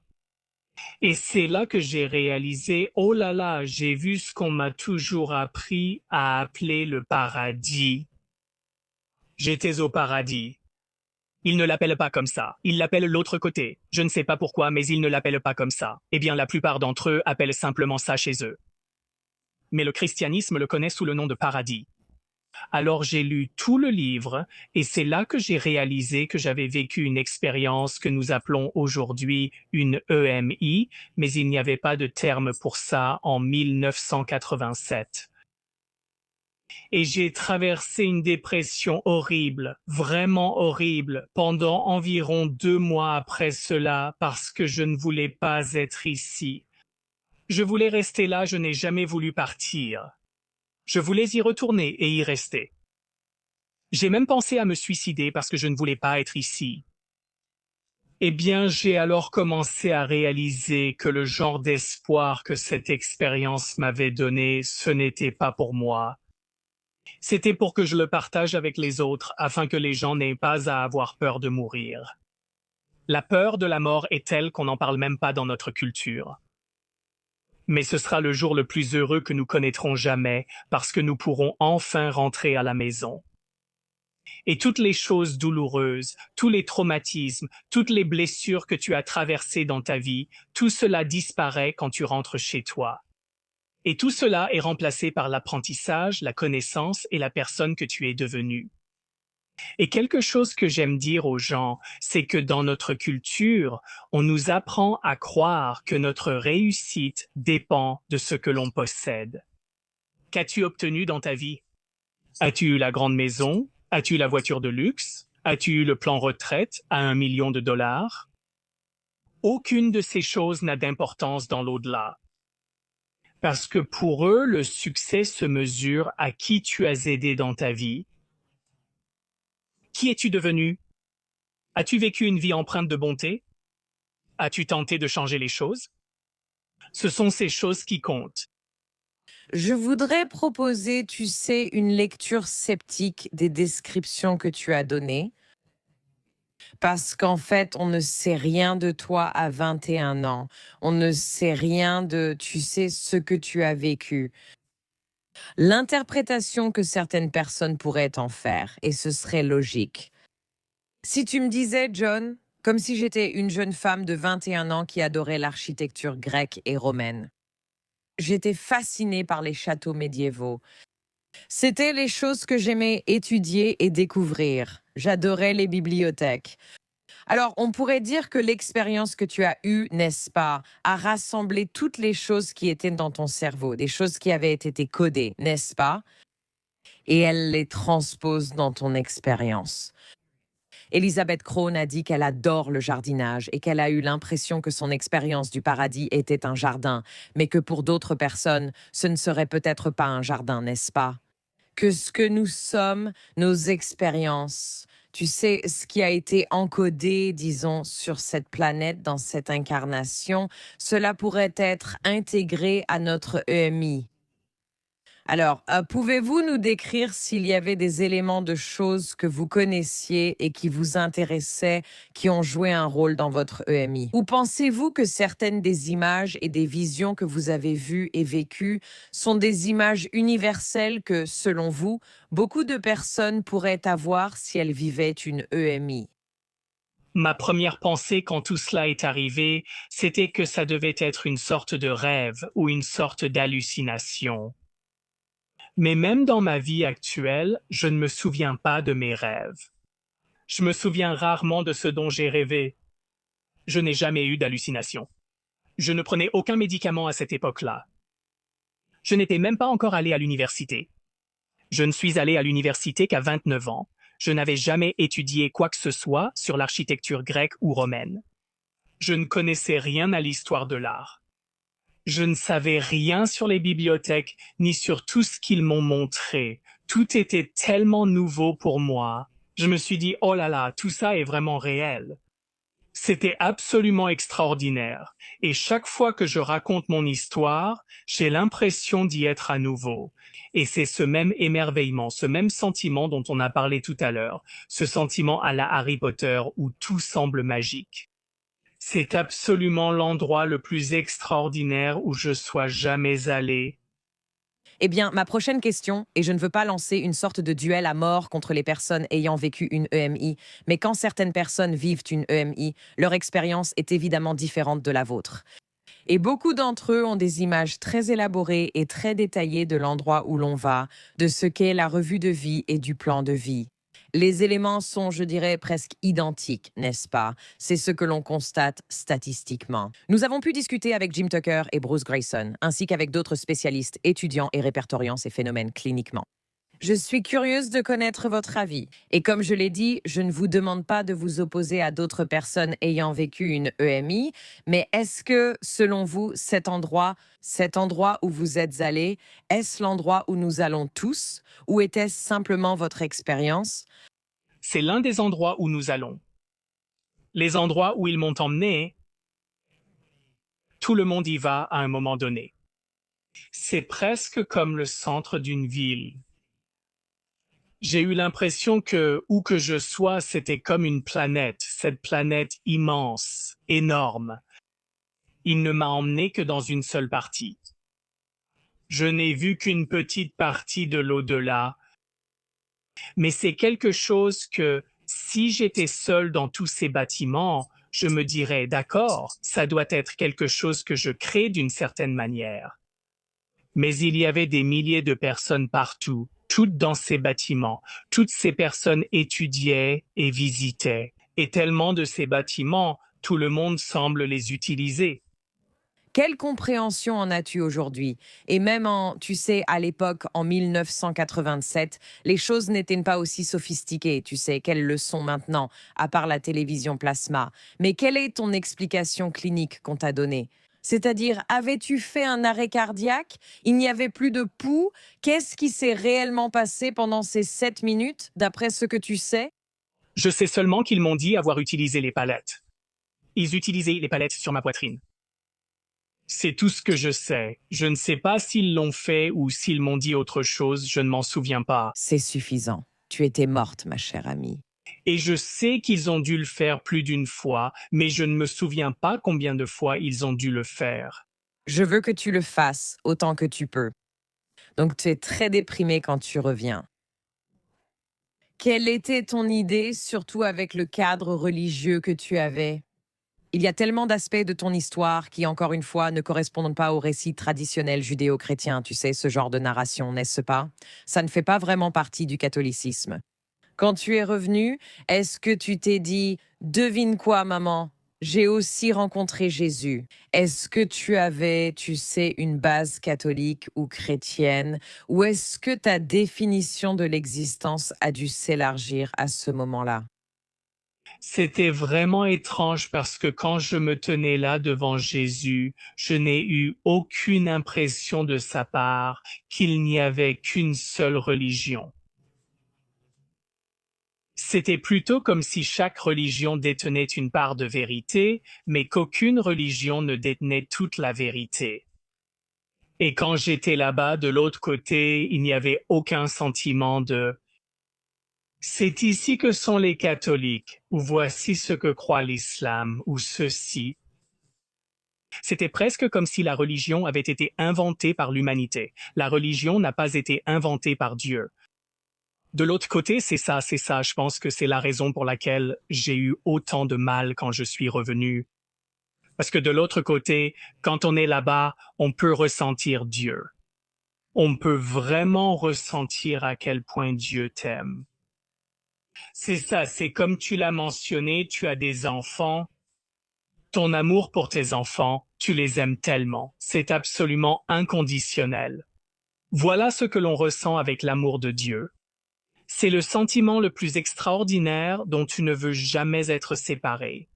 Et c'est là que j'ai réalisé, oh là là, j'ai vu ce qu'on m'a toujours appris à appeler le paradis. J'étais au paradis. Ils ne l'appellent pas comme ça. Ils l'appellent l'autre côté. Je ne sais pas pourquoi, mais ils ne l'appellent pas comme ça. Eh bien, la plupart d'entre eux appellent simplement ça chez eux. Mais le christianisme le connaît sous le nom de paradis. Alors j'ai lu tout le livre et c'est là que j'ai réalisé que j'avais vécu une expérience que nous appelons aujourd'hui une EMI, mais il n'y avait pas de terme pour ça en 1987. Et j'ai traversé une dépression horrible, vraiment horrible, pendant environ 2 mois après cela parce que je ne voulais pas être ici. Je voulais rester là, je n'ai jamais voulu partir. Je voulais y retourner et y rester. J'ai même pensé à me suicider parce que je ne voulais pas être ici. Eh bien, j'ai alors commencé à réaliser que le genre d'espoir que cette expérience m'avait donné, ce n'était pas pour moi. C'était pour que je le partage avec les autres afin que les gens n'aient pas à avoir peur de mourir. La peur de la mort est telle qu'on n'en parle même pas dans notre culture. Mais ce sera le jour le plus heureux que nous connaîtrons jamais parce que nous pourrons enfin rentrer à la maison. Et toutes les choses douloureuses, tous les traumatismes, toutes les blessures que tu as traversées dans ta vie, tout cela disparaît quand tu rentres chez toi. Et tout cela est remplacé par l'apprentissage, la connaissance et la personne que tu es devenue. Et quelque chose que j'aime dire aux gens, c'est que dans notre culture, on nous apprend à croire que notre réussite dépend de ce que l'on possède. Qu'as-tu obtenu dans ta vie? As-tu eu la grande maison? As-tu eu la voiture de luxe? As-tu eu le plan retraite à 1 million de dollars? Aucune de ces choses n'a d'importance dans l'au-delà. Parce que pour eux, le succès se mesure à qui tu as aidé dans ta vie. Qui es-tu devenu? As-tu vécu une vie empreinte de bonté? As-tu tenté de changer les choses? Ce sont ces choses qui comptent. Je voudrais proposer, tu sais, une lecture sceptique des descriptions que tu as données. Parce qu'en fait, on ne sait rien de toi à 21 ans. On ne sait rien de, tu sais, ce que tu as vécu. L'interprétation que certaines personnes pourraient en faire, et ce serait logique. Si tu me disais, John, comme si j'étais une jeune femme de 21 ans qui adorait l'architecture grecque et romaine. J'étais fascinée par les châteaux médiévaux. C'était les choses que j'aimais étudier et découvrir. J'adorais les bibliothèques. Alors, on pourrait dire que l'expérience que tu as eue, n'est-ce pas, a rassemblé toutes les choses qui étaient dans ton cerveau, des choses qui avaient été codées, n'est-ce pas? Et elle les transpose dans ton expérience. Elisabeth Krohn a dit qu'elle adore le jardinage et qu'elle a eu l'impression que son expérience du paradis était un jardin, mais que pour d'autres personnes, ce ne serait peut-être pas un jardin, n'est-ce pas? Que ce que nous sommes, nos expériences, tu sais, ce qui a été encodé, disons, sur cette planète, dans cette incarnation, cela pourrait être intégré à notre EMI. Alors, pouvez-vous nous décrire s'il y avait des éléments de choses que vous connaissiez et qui vous intéressaient, qui ont joué un rôle dans votre EMI? Ou pensez-vous que certaines des images et des visions que vous avez vues et vécues sont des images universelles que, selon vous, beaucoup de personnes pourraient avoir si elles vivaient une EMI? Ma première pensée quand tout cela est arrivé, c'était que ça devait être une sorte de rêve ou une sorte d'hallucination. Mais même dans ma vie actuelle, je ne me souviens pas de mes rêves. Je me souviens rarement de ce dont j'ai rêvé. Je n'ai jamais eu d'hallucination. Je ne prenais aucun médicament à cette époque-là. Je n'étais même pas encore allé à l'université. Je ne suis allé à l'université qu'à 29 ans. Je n'avais jamais étudié quoi que ce soit sur l'architecture grecque ou romaine. Je ne connaissais rien à l'histoire de l'art. Je ne savais rien sur les bibliothèques ni sur tout ce qu'ils m'ont montré. Tout était tellement nouveau pour moi. Je me suis dit, oh là là, tout ça est vraiment réel. C'était absolument extraordinaire. Et chaque fois que je raconte mon histoire, j'ai l'impression d'y être à nouveau. Et c'est ce même émerveillement, ce même sentiment dont on a parlé tout à l'heure, ce sentiment à la Harry Potter où tout semble magique. C'est absolument l'endroit le plus extraordinaire où je sois jamais allé. Eh bien, ma prochaine question, et je ne veux pas lancer une sorte de duel à mort contre les personnes ayant vécu une EMI, mais quand certaines personnes vivent une EMI, leur expérience est évidemment différente de la vôtre. Et beaucoup d'entre eux ont des images très élaborées et très détaillées de l'endroit où l'on va, de ce qu'est la revue de vie et du plan de vie. Les éléments sont, je dirais, presque identiques, n'est-ce pas? C'est ce que l'on constate statistiquement. Nous avons pu discuter avec Jim Tucker et Bruce Grayson, ainsi qu'avec d'autres spécialistes étudiant et répertoriant ces phénomènes cliniquement. Je suis curieuse de connaître votre avis. Et comme je l'ai dit, je ne vous demande pas de vous opposer à d'autres personnes ayant vécu une EMI, mais est-ce que, selon vous, cet endroit où vous êtes allé, est-ce l'endroit où nous allons tous, ou était-ce simplement votre expérience? C'est l'un des endroits où nous allons. Les endroits où ils m'ont emmené, tout le monde y va à un moment donné. C'est presque comme le centre d'une ville. J'ai eu l'impression que, où que je sois, c'était comme une planète, cette planète immense, énorme. Il ne m'a emmené que dans une seule partie. Je n'ai vu qu'une petite partie de l'au-delà, mais c'est quelque chose que, si j'étais seul dans tous ces bâtiments, je me dirais, d'accord, ça doit être quelque chose que je crée d'une certaine manière. Mais il y avait des milliers de personnes partout, toutes dans ces bâtiments. Toutes ces personnes étudiaient et visitaient. Et tellement de ces bâtiments, tout le monde semble les utiliser. Quelle compréhension en as-tu aujourd'hui? Et même tu sais, à l'époque, en 1987, les choses n'étaient pas aussi sophistiquées, tu sais, qu'elles le sont maintenant, à part la télévision plasma. Mais quelle est ton explication clinique qu'on t'a donnée? C'est-à-dire, avais-tu fait un arrêt cardiaque? Il n'y avait plus de pouls? Qu'est-ce qui s'est réellement passé pendant ces 7 minutes, d'après ce que tu sais? Je sais seulement qu'ils m'ont dit avoir utilisé les palettes. Ils utilisaient les palettes sur ma poitrine. C'est tout ce que je sais. Je ne sais pas s'ils l'ont fait ou s'ils m'ont dit autre chose, je ne m'en souviens pas. C'est suffisant. Tu étais morte, ma chère amie. Et je sais qu'ils ont dû le faire plus d'une fois, mais je ne me souviens pas combien de fois ils ont dû le faire. Je veux que tu le fasses autant que tu peux. Donc tu es très déprimé quand tu reviens. Quelle était ton idée, surtout avec le cadre religieux que tu avais? Il y a tellement d'aspects de ton histoire qui, encore une fois, ne correspondent pas au récit traditionnel judéo-chrétien, tu sais, ce genre de narration, n'est-ce pas? Ça ne fait pas vraiment partie du catholicisme. Quand tu es revenu, est-ce que tu t'es dit « Devine quoi, maman? J'ai aussi rencontré Jésus ». Est-ce que tu avais, tu sais, une base catholique ou chrétienne? Ou est-ce que ta définition de l'existence a dû s'élargir à ce moment-là? C'était vraiment étrange parce que quand je me tenais là devant Jésus, je n'ai eu aucune impression de sa part qu'il n'y avait qu'une seule religion. C'était plutôt comme si chaque religion détenait une part de vérité, mais qu'aucune religion ne détenait toute la vérité. Et quand j'étais là-bas, de l'autre côté, il n'y avait aucun sentiment de « c'est ici que sont les catholiques » ou « voici ce que croit l'islam » ou « ceci ». C'était presque comme si la religion avait été inventée par l'humanité. La religion n'a pas été inventée par Dieu. De l'autre côté, c'est ça, je pense que c'est la raison pour laquelle j'ai eu autant de mal quand je suis revenu. Parce que de l'autre côté, quand on est là-bas, on peut ressentir Dieu. on peut vraiment ressentir à quel point Dieu t'aime. C'est ça, c'est comme tu l'as mentionné, tu as des enfants. Ton amour pour tes enfants, tu les aimes tellement. C'est absolument inconditionnel. Voilà ce que l'on ressent avec l'amour de Dieu. C'est le sentiment le plus extraordinaire dont tu ne veux jamais être séparé.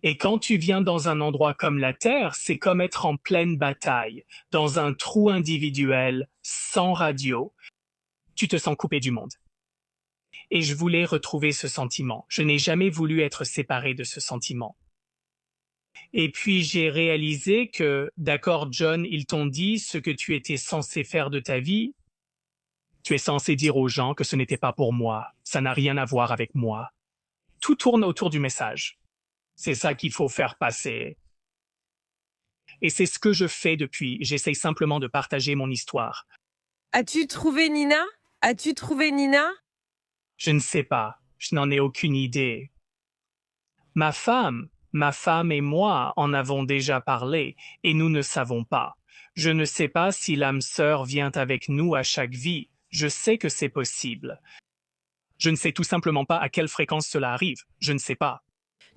Et quand tu viens dans un endroit comme la Terre, c'est comme être en pleine bataille, dans un trou individuel, sans radio. Tu te sens coupé du monde. Et je voulais retrouver ce sentiment. Je n'ai jamais voulu être séparé de ce sentiment. Et puis j'ai réalisé que, d'accord, John, ils t'ont dit ce que tu étais censé faire de ta vie. Tu es censé dire aux gens que ce n'était pas pour moi. Ça n'a rien à voir avec moi. Tout tourne autour du message. C'est ça qu'il faut faire passer. Et c'est ce que je fais depuis. J'essaye simplement de partager mon histoire. As-tu trouvé Nina? As-tu trouvé Nina? Je ne sais pas. Je n'en ai aucune idée. Ma femme et moi en avons déjà parlé et nous ne savons pas. Je ne sais pas si l'âme sœur vient avec nous à chaque vie. Je sais que c'est possible. Je ne sais tout simplement pas à quelle fréquence cela arrive. Je ne sais pas.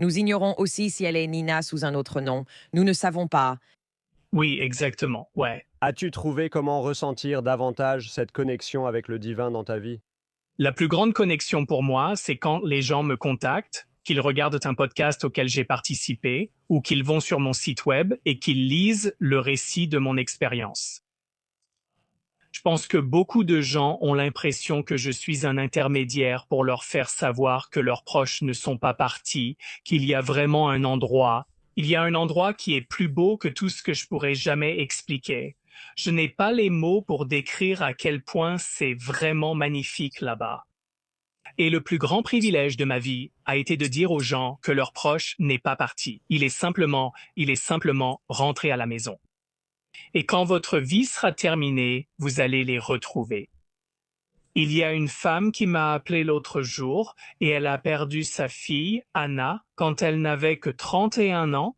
Nous ignorons aussi si elle est Nina sous un autre nom. Nous ne savons pas. Oui, exactement, ouais. As-tu trouvé comment ressentir davantage cette connexion avec le divin dans ta vie? La plus grande connexion pour moi, c'est quand les gens me contactent, qu'ils regardent un podcast auquel j'ai participé, ou qu'ils vont sur mon site web et qu'ils lisent le récit de mon expérience. Je pense que beaucoup de gens ont l'impression que je suis un intermédiaire pour leur faire savoir que leurs proches ne sont pas partis, qu'il y a vraiment un endroit. Il y a un endroit qui est plus beau que tout ce que je pourrais jamais expliquer. Je n'ai pas les mots pour décrire à quel point c'est vraiment magnifique là-bas. Et le plus grand privilège de ma vie a été de dire aux gens que leur proche n'est pas parti. Il est simplement rentré à la maison. Et quand votre vie sera terminée, vous allez les retrouver. Il y a une femme qui m'a appelé l'autre jour et elle a perdu sa fille, Anna, quand elle n'avait que 31 ans.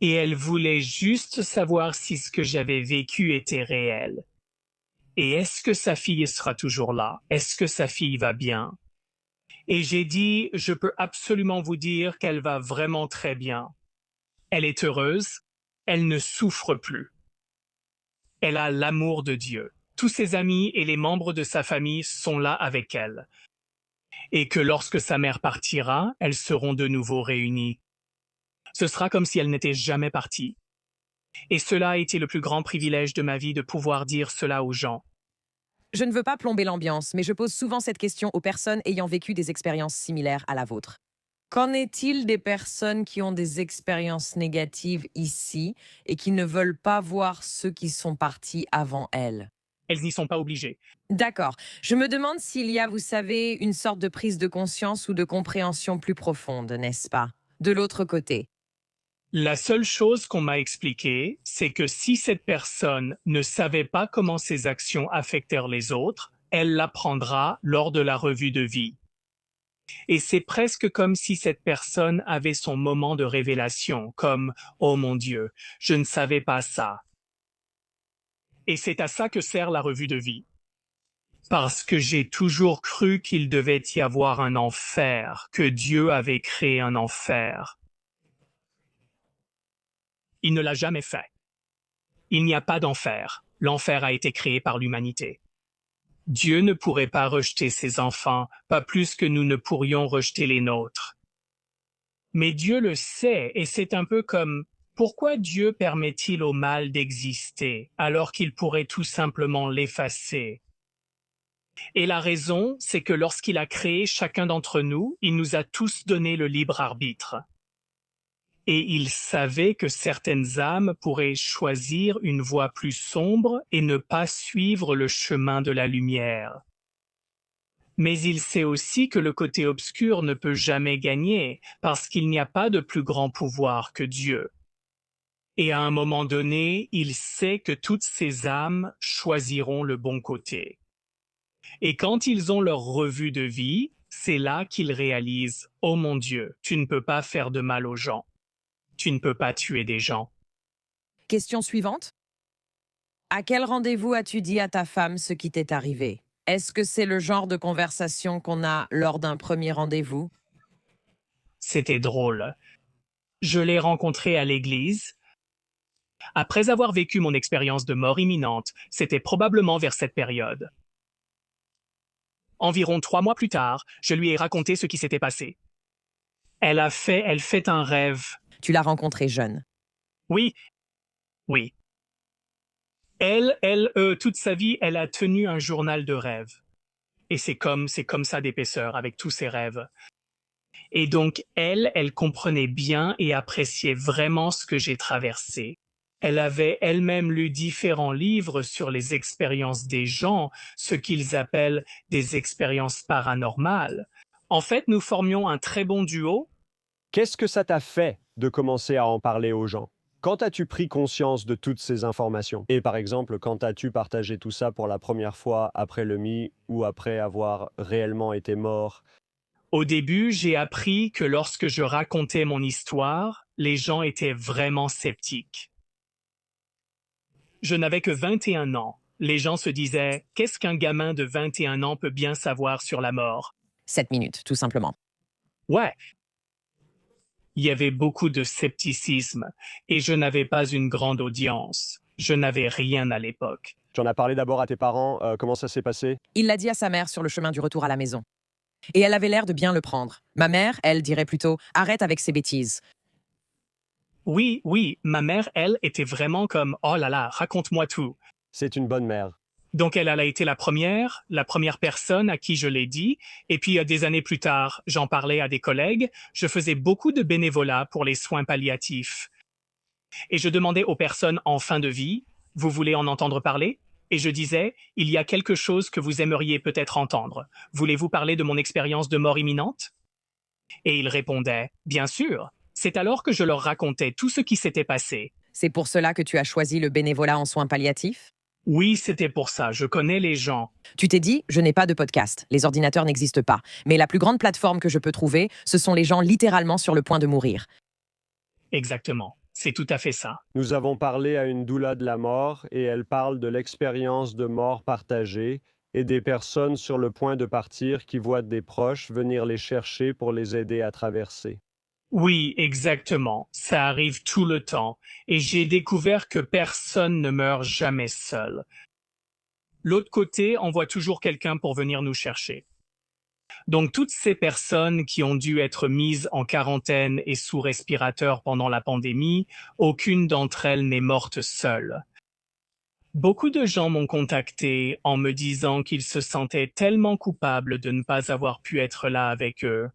Et elle voulait juste savoir si ce que j'avais vécu était réel. Et est-ce que sa fille sera toujours là? Est-ce que sa fille va bien? Et j'ai dit, je peux absolument vous dire qu'elle va vraiment très bien. Elle est heureuse, elle ne souffre plus. Elle a l'amour de Dieu. Tous ses amis et les membres de sa famille sont là avec elle. Et que lorsque sa mère partira, elles seront de nouveau réunies. Ce sera comme si elle n'était jamais partie. Et cela a été le plus grand privilège de ma vie de pouvoir dire cela aux gens. Je ne veux pas plomber l'ambiance, mais je pose souvent cette question aux personnes ayant vécu des expériences similaires à la vôtre. Qu'en est-il des personnes qui ont des expériences négatives ici et qui ne veulent pas voir ceux qui sont partis avant elles? Elles n'y sont pas obligées. D'accord. Je me demande s'il y a, vous savez, une sorte de prise de conscience ou de compréhension plus profonde, n'est-ce pas? De l'autre côté. La seule chose qu'on m'a expliquée, c'est que si cette personne ne savait pas comment ses actions affectèrent les autres, elle l'apprendra lors de la revue de vie. Et c'est presque comme si cette personne avait son moment de révélation, comme « Oh mon Dieu, je ne savais pas ça ». Et c'est à ça que sert la revue de vie. Parce que j'ai toujours cru qu'il devait y avoir un enfer, que Dieu avait créé un enfer. Il ne l'a jamais fait. Il n'y a pas d'enfer. L'enfer a été créé par l'humanité. Dieu ne pourrait pas rejeter ses enfants, pas plus que nous ne pourrions rejeter les nôtres. Mais Dieu le sait, et c'est un peu comme pourquoi Dieu permet-il au mal d'exister alors qu'il pourrait tout simplement l'effacer? Et la raison, c'est que lorsqu'il a créé chacun d'entre nous, il nous a tous donné le libre arbitre. Et il savait que certaines âmes pourraient choisir une voie plus sombre et ne pas suivre le chemin de la lumière. Mais il sait aussi que le côté obscur ne peut jamais gagner, parce qu'il n'y a pas de plus grand pouvoir que Dieu. Et à un moment donné, il sait que toutes ces âmes choisiront le bon côté. Et quand ils ont leur revue de vie, c'est là qu'ils réalisent « Oh mon Dieu, tu ne peux pas faire de mal aux gens. Tu ne peux pas tuer des gens. » Question suivante. À quel rendez-vous as-tu dit à ta femme ce qui t'est arrivé? Est-ce que c'est le genre de conversation qu'on a lors d'un premier rendez-vous? C'était drôle. Je l'ai rencontrée à l'église. Après avoir vécu mon expérience de mort imminente, c'était probablement vers cette période. Environ 3 mois plus tard, je lui ai raconté ce qui s'était passé. Elle fait un rêve. Tu l'as rencontrée jeune. Oui, oui. Toute sa vie, elle a tenu un journal de rêves. Et c'est comme ça d'épaisseur avec tous ses rêves. Et donc, elle comprenait bien et appréciait vraiment ce que j'ai traversé. Elle avait elle-même lu différents livres sur les expériences des gens, ce qu'ils appellent des expériences paranormales. En fait, nous formions un très bon duo. Qu'est-ce que ça t'a fait de commencer à en parler aux gens? Quand as-tu pris conscience de toutes ces informations? Et par exemple, quand as-tu partagé tout ça pour la première fois après le MI ou après avoir réellement été mort? Au début, j'ai appris que lorsque je racontais mon histoire, les gens étaient vraiment sceptiques. Je n'avais que 21 ans. Les gens se disaient « Qu'est-ce qu'un gamin de 21 ans peut bien savoir sur la mort ?» 7 minutes, tout simplement. Ouais. Il y avait beaucoup de scepticisme et je n'avais pas une grande audience. Je n'avais rien à l'époque. Tu en as parlé d'abord à tes parents, comment ça s'est passé? Il l'a dit à sa mère sur le chemin du retour à la maison. Et elle avait l'air de bien le prendre. Ma mère, elle dirait plutôt « Arrête avec ces bêtises ». Oui, ma mère, elle, était vraiment comme « Oh là là, raconte-moi tout ». C'est une bonne mère. Donc elle a été la première personne à qui je l'ai dit. Et puis des années plus tard, j'en parlais à des collègues. Je faisais beaucoup de bénévolat pour les soins palliatifs. Et je demandais aux personnes en fin de vie, « Vous voulez en entendre parler ?» Et je disais, « Il y a quelque chose que vous aimeriez peut-être entendre. Voulez-vous parler de mon expérience de mort imminente ?» Et ils répondaient, « Bien sûr ». C'est alors que je leur racontais tout ce qui s'était passé. C'est pour cela que tu as choisi le bénévolat en soins palliatifs? Oui, c'était pour ça. Je connais les gens. Tu t'es dit, je n'ai pas de podcast, les ordinateurs n'existent pas. Mais la plus grande plateforme que je peux trouver, ce sont les gens littéralement sur le point de mourir. Exactement. C'est tout à fait ça. Nous avons parlé à une doula de la mort et elle parle de l'expérience de mort partagée et des personnes sur le point de partir qui voient des proches venir les chercher pour les aider à traverser. Oui, exactement. Ça arrive tout le temps. Et j'ai découvert que personne ne meurt jamais seul. L'autre côté envoie toujours quelqu'un pour venir nous chercher. Donc toutes ces personnes qui ont dû être mises en quarantaine et sous respirateur pendant la pandémie, aucune d'entre elles n'est morte seule. Beaucoup de gens m'ont contacté en me disant qu'ils se sentaient tellement coupables de ne pas avoir pu être là avec eux.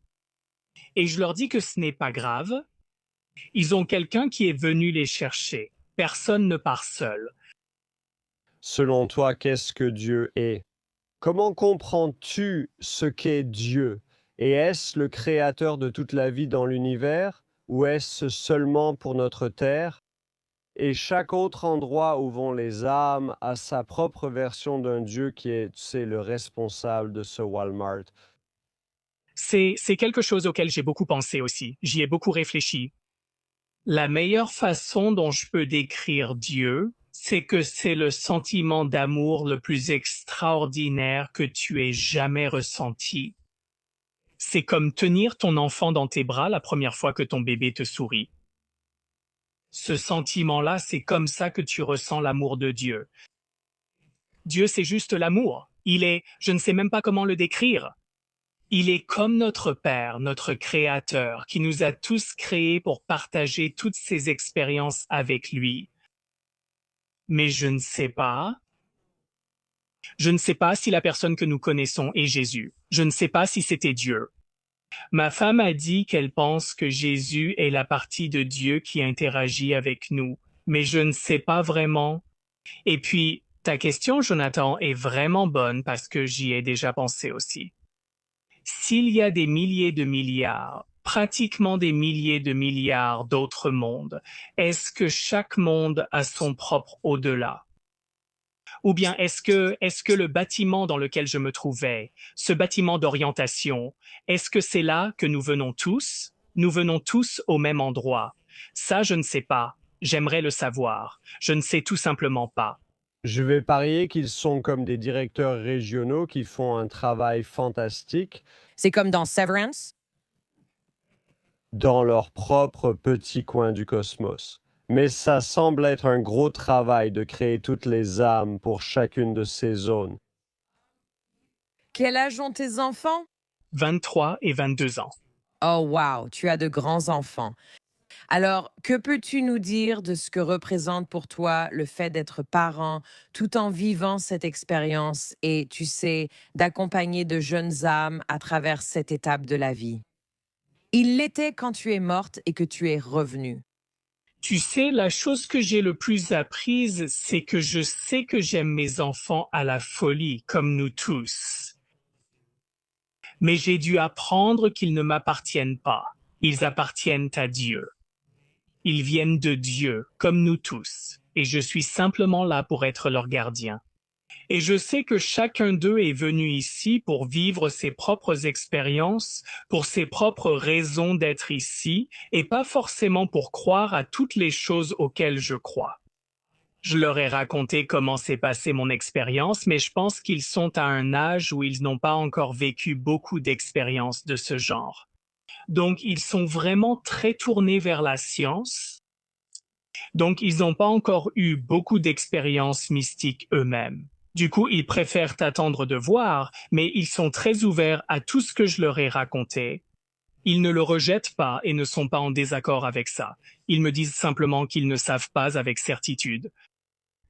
Et je leur dis que ce n'est pas grave. Ils ont quelqu'un qui est venu les chercher. Personne ne part seul. Selon toi, qu'est-ce que Dieu est? Comment comprends-tu ce qu'est Dieu? Et est-ce le créateur de toute la vie dans l'univers, ou est-ce seulement pour notre terre? Et chaque autre endroit où vont les âmes a sa propre version d'un Dieu qui est, tu sais, le responsable de ce Walmart. C'est quelque chose auquel j'ai beaucoup pensé aussi. J'y ai beaucoup réfléchi. La meilleure façon dont je peux décrire Dieu, c'est que c'est le sentiment d'amour le plus extraordinaire que tu aies jamais ressenti. C'est comme tenir ton enfant dans tes bras la première fois que ton bébé te sourit. Ce sentiment-là, c'est comme ça que tu ressens l'amour de Dieu. Dieu, c'est juste l'amour. Il est, je ne sais même pas comment le décrire. Il est comme notre Père, notre Créateur, qui nous a tous créés pour partager toutes ces expériences avec lui. Mais je ne sais pas. Je ne sais pas si la personne que nous connaissons est Jésus. Je ne sais pas si c'était Dieu. Ma femme a dit qu'elle pense que Jésus est la partie de Dieu qui interagit avec nous, mais je ne sais pas vraiment. Et puis, ta question, Jonathan, est vraiment bonne parce que j'y ai déjà pensé aussi. S'il y a des milliers de milliards, pratiquement des milliers de milliards d'autres mondes, est-ce que chaque monde a son propre au-delà? Ou bien est-ce que le bâtiment dans lequel je me trouvais, ce bâtiment d'orientation, est-ce que c'est là que nous venons tous? Nous venons tous au même endroit. Ça, je ne sais pas. J'aimerais le savoir. Je ne sais tout simplement pas. Je vais parier qu'ils sont comme des directeurs régionaux qui font un travail fantastique C'est comme dans Severance? dans leur propre petit coin du cosmos. Mais ça semble être un gros travail de créer toutes les âmes pour chacune de ces zones. Quel âge ont tes enfants? 23 et 22 ans. Oh wow, tu as de grands enfants. Alors, que peux-tu nous dire de ce que représente pour toi le fait d'être parent tout en vivant cette expérience et, tu sais, d'accompagner de jeunes âmes à travers cette étape de la vie? Il l'était quand tu es morte et que tu es revenue. Tu sais, la chose que j'ai le plus apprise, c'est que je sais que j'aime mes enfants à la folie, comme nous tous. Mais j'ai dû apprendre qu'ils ne m'appartiennent pas. Ils appartiennent à Dieu. Ils viennent de Dieu, comme nous tous, et je suis simplement là pour être leur gardien. Et je sais que chacun d'eux est venu ici pour vivre ses propres expériences, pour ses propres raisons d'être ici, et pas forcément pour croire à toutes les choses auxquelles je crois. Je leur ai raconté comment s'est passée mon expérience, mais je pense qu'ils sont à un âge où ils n'ont pas encore vécu beaucoup d'expériences de ce genre. Donc, ils sont vraiment très tournés vers la science. Donc, ils n'ont pas encore eu beaucoup d'expériences mystiques eux-mêmes. Du coup, ils préfèrent attendre de voir, mais ils sont très ouverts à tout ce que je leur ai raconté. Ils ne le rejettent pas et ne sont pas en désaccord avec ça. Ils me disent simplement qu'ils ne savent pas avec certitude.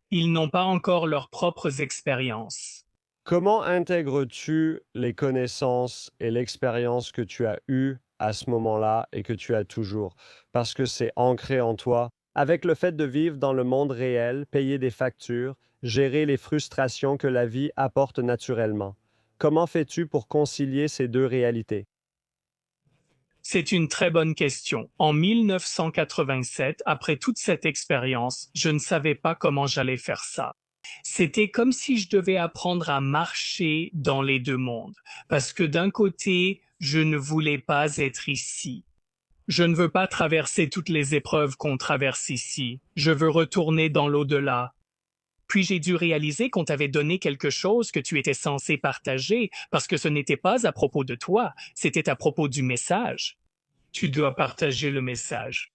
Ils n'ont pas encore leurs propres expériences. Comment intègres-tu les connaissances et l'expérience que tu as eues à ce moment-là et que tu as toujours? Parce que c'est ancré en toi. Avec le fait de vivre dans le monde réel, payer des factures, gérer les frustrations que la vie apporte naturellement. Comment fais-tu pour concilier ces deux réalités? C'est une très bonne question. En 1987, après toute cette expérience, je ne savais pas comment j'allais faire ça. C'était comme si je devais apprendre à marcher dans les deux mondes, parce que d'un côté, je ne voulais pas être ici. Je ne veux pas traverser toutes les épreuves qu'on traverse ici. Je veux retourner dans l'au-delà. Puis j'ai dû réaliser qu'on t'avait donné quelque chose que tu étais censé partager, parce que ce n'était pas à propos de toi, c'était à propos du message. Tu dois partager le message.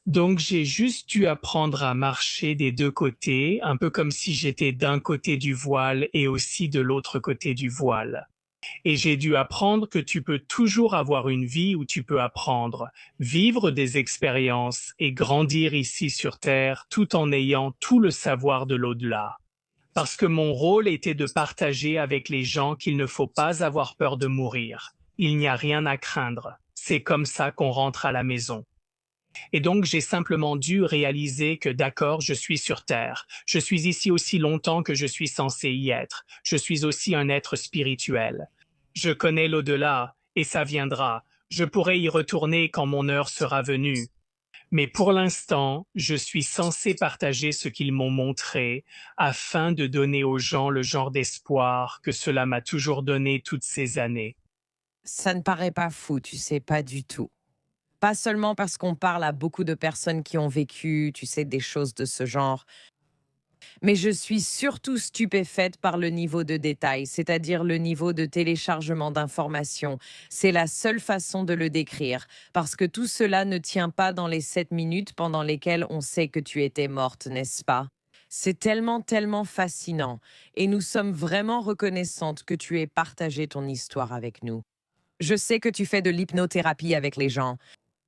Donc j'ai juste dû apprendre à marcher des deux côtés, un peu comme si j'étais d'un côté du voile et aussi de l'autre côté du voile. Et j'ai dû apprendre que tu peux toujours avoir une vie où tu peux apprendre, vivre des expériences et grandir ici sur Terre tout en ayant tout le savoir de l'au-delà. Parce que mon rôle était de partager avec les gens qu'il ne faut pas avoir peur de mourir. Il n'y a rien à craindre. C'est comme ça qu'on rentre à la maison. Et donc j'ai simplement dû réaliser que d'accord, je suis sur Terre. Je suis ici aussi longtemps que je suis censé y être. Je suis aussi un être spirituel. Je connais l'au-delà, et ça viendra. Je pourrai y retourner quand mon heure sera venue. Mais pour l'instant, je suis censé partager ce qu'ils m'ont montré, afin de donner aux gens le genre d'espoir que cela m'a toujours donné toutes ces années. Ça ne paraît pas fou, tu sais, pas du tout. Pas seulement parce qu'on parle à beaucoup de personnes qui ont vécu, tu sais, des choses de ce genre, mais je suis surtout stupéfaite par le niveau de détail, c'est-à-dire le niveau de téléchargement d'informations. C'est la seule façon de le décrire, parce que tout cela ne tient pas dans les 7 minutes pendant lesquelles on sait que tu étais morte, n'est-ce pas? C'est tellement, tellement fascinant, et nous sommes vraiment reconnaissantes que tu aies partagé ton histoire avec nous. Je sais que tu fais de l'hypnothérapie avec les gens.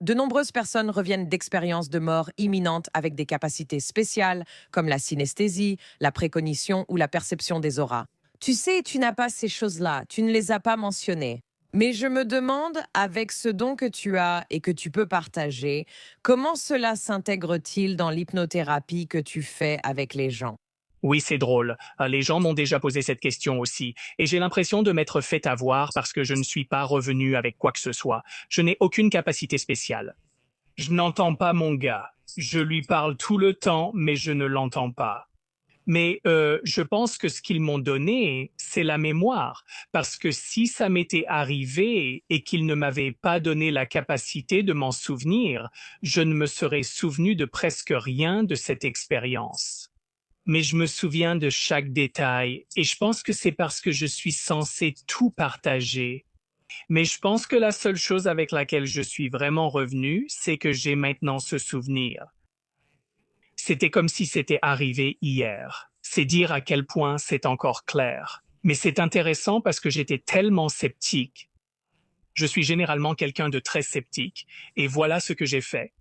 De nombreuses personnes reviennent d'expériences de mort imminente avec des capacités spéciales comme la synesthésie, la précognition ou la perception des auras. Tu sais, tu n'as pas ces choses-là, tu ne les as pas mentionnées. Mais je me demande, avec ce don que tu as et que tu peux partager, comment cela s'intègre-t-il dans l'hypnothérapie que tu fais avec les gens? Oui, c'est drôle. Les gens m'ont déjà posé cette question aussi, et j'ai l'impression de m'être fait avoir parce que je ne suis pas revenu avec quoi que ce soit. Je n'ai aucune capacité spéciale. Je n'entends pas mon gars. Je lui parle tout le temps, mais je ne l'entends pas. Mais je pense que ce qu'ils m'ont donné, c'est la mémoire, parce que si ça m'était arrivé et qu'ils ne m'avaient pas donné la capacité de m'en souvenir, je ne me serais souvenu de presque rien de cette expérience. mais je me souviens de chaque détail et je pense que c'est parce que je suis censé tout partager. Mais je pense que la seule chose avec laquelle je suis vraiment revenu, c'est que j'ai maintenant ce souvenir. C'était comme si c'était arrivé hier. C'est dire à quel point c'est encore clair. Mais c'est intéressant parce que j'étais tellement sceptique. Je suis généralement quelqu'un de très sceptique, et voilà ce que j'ai fait.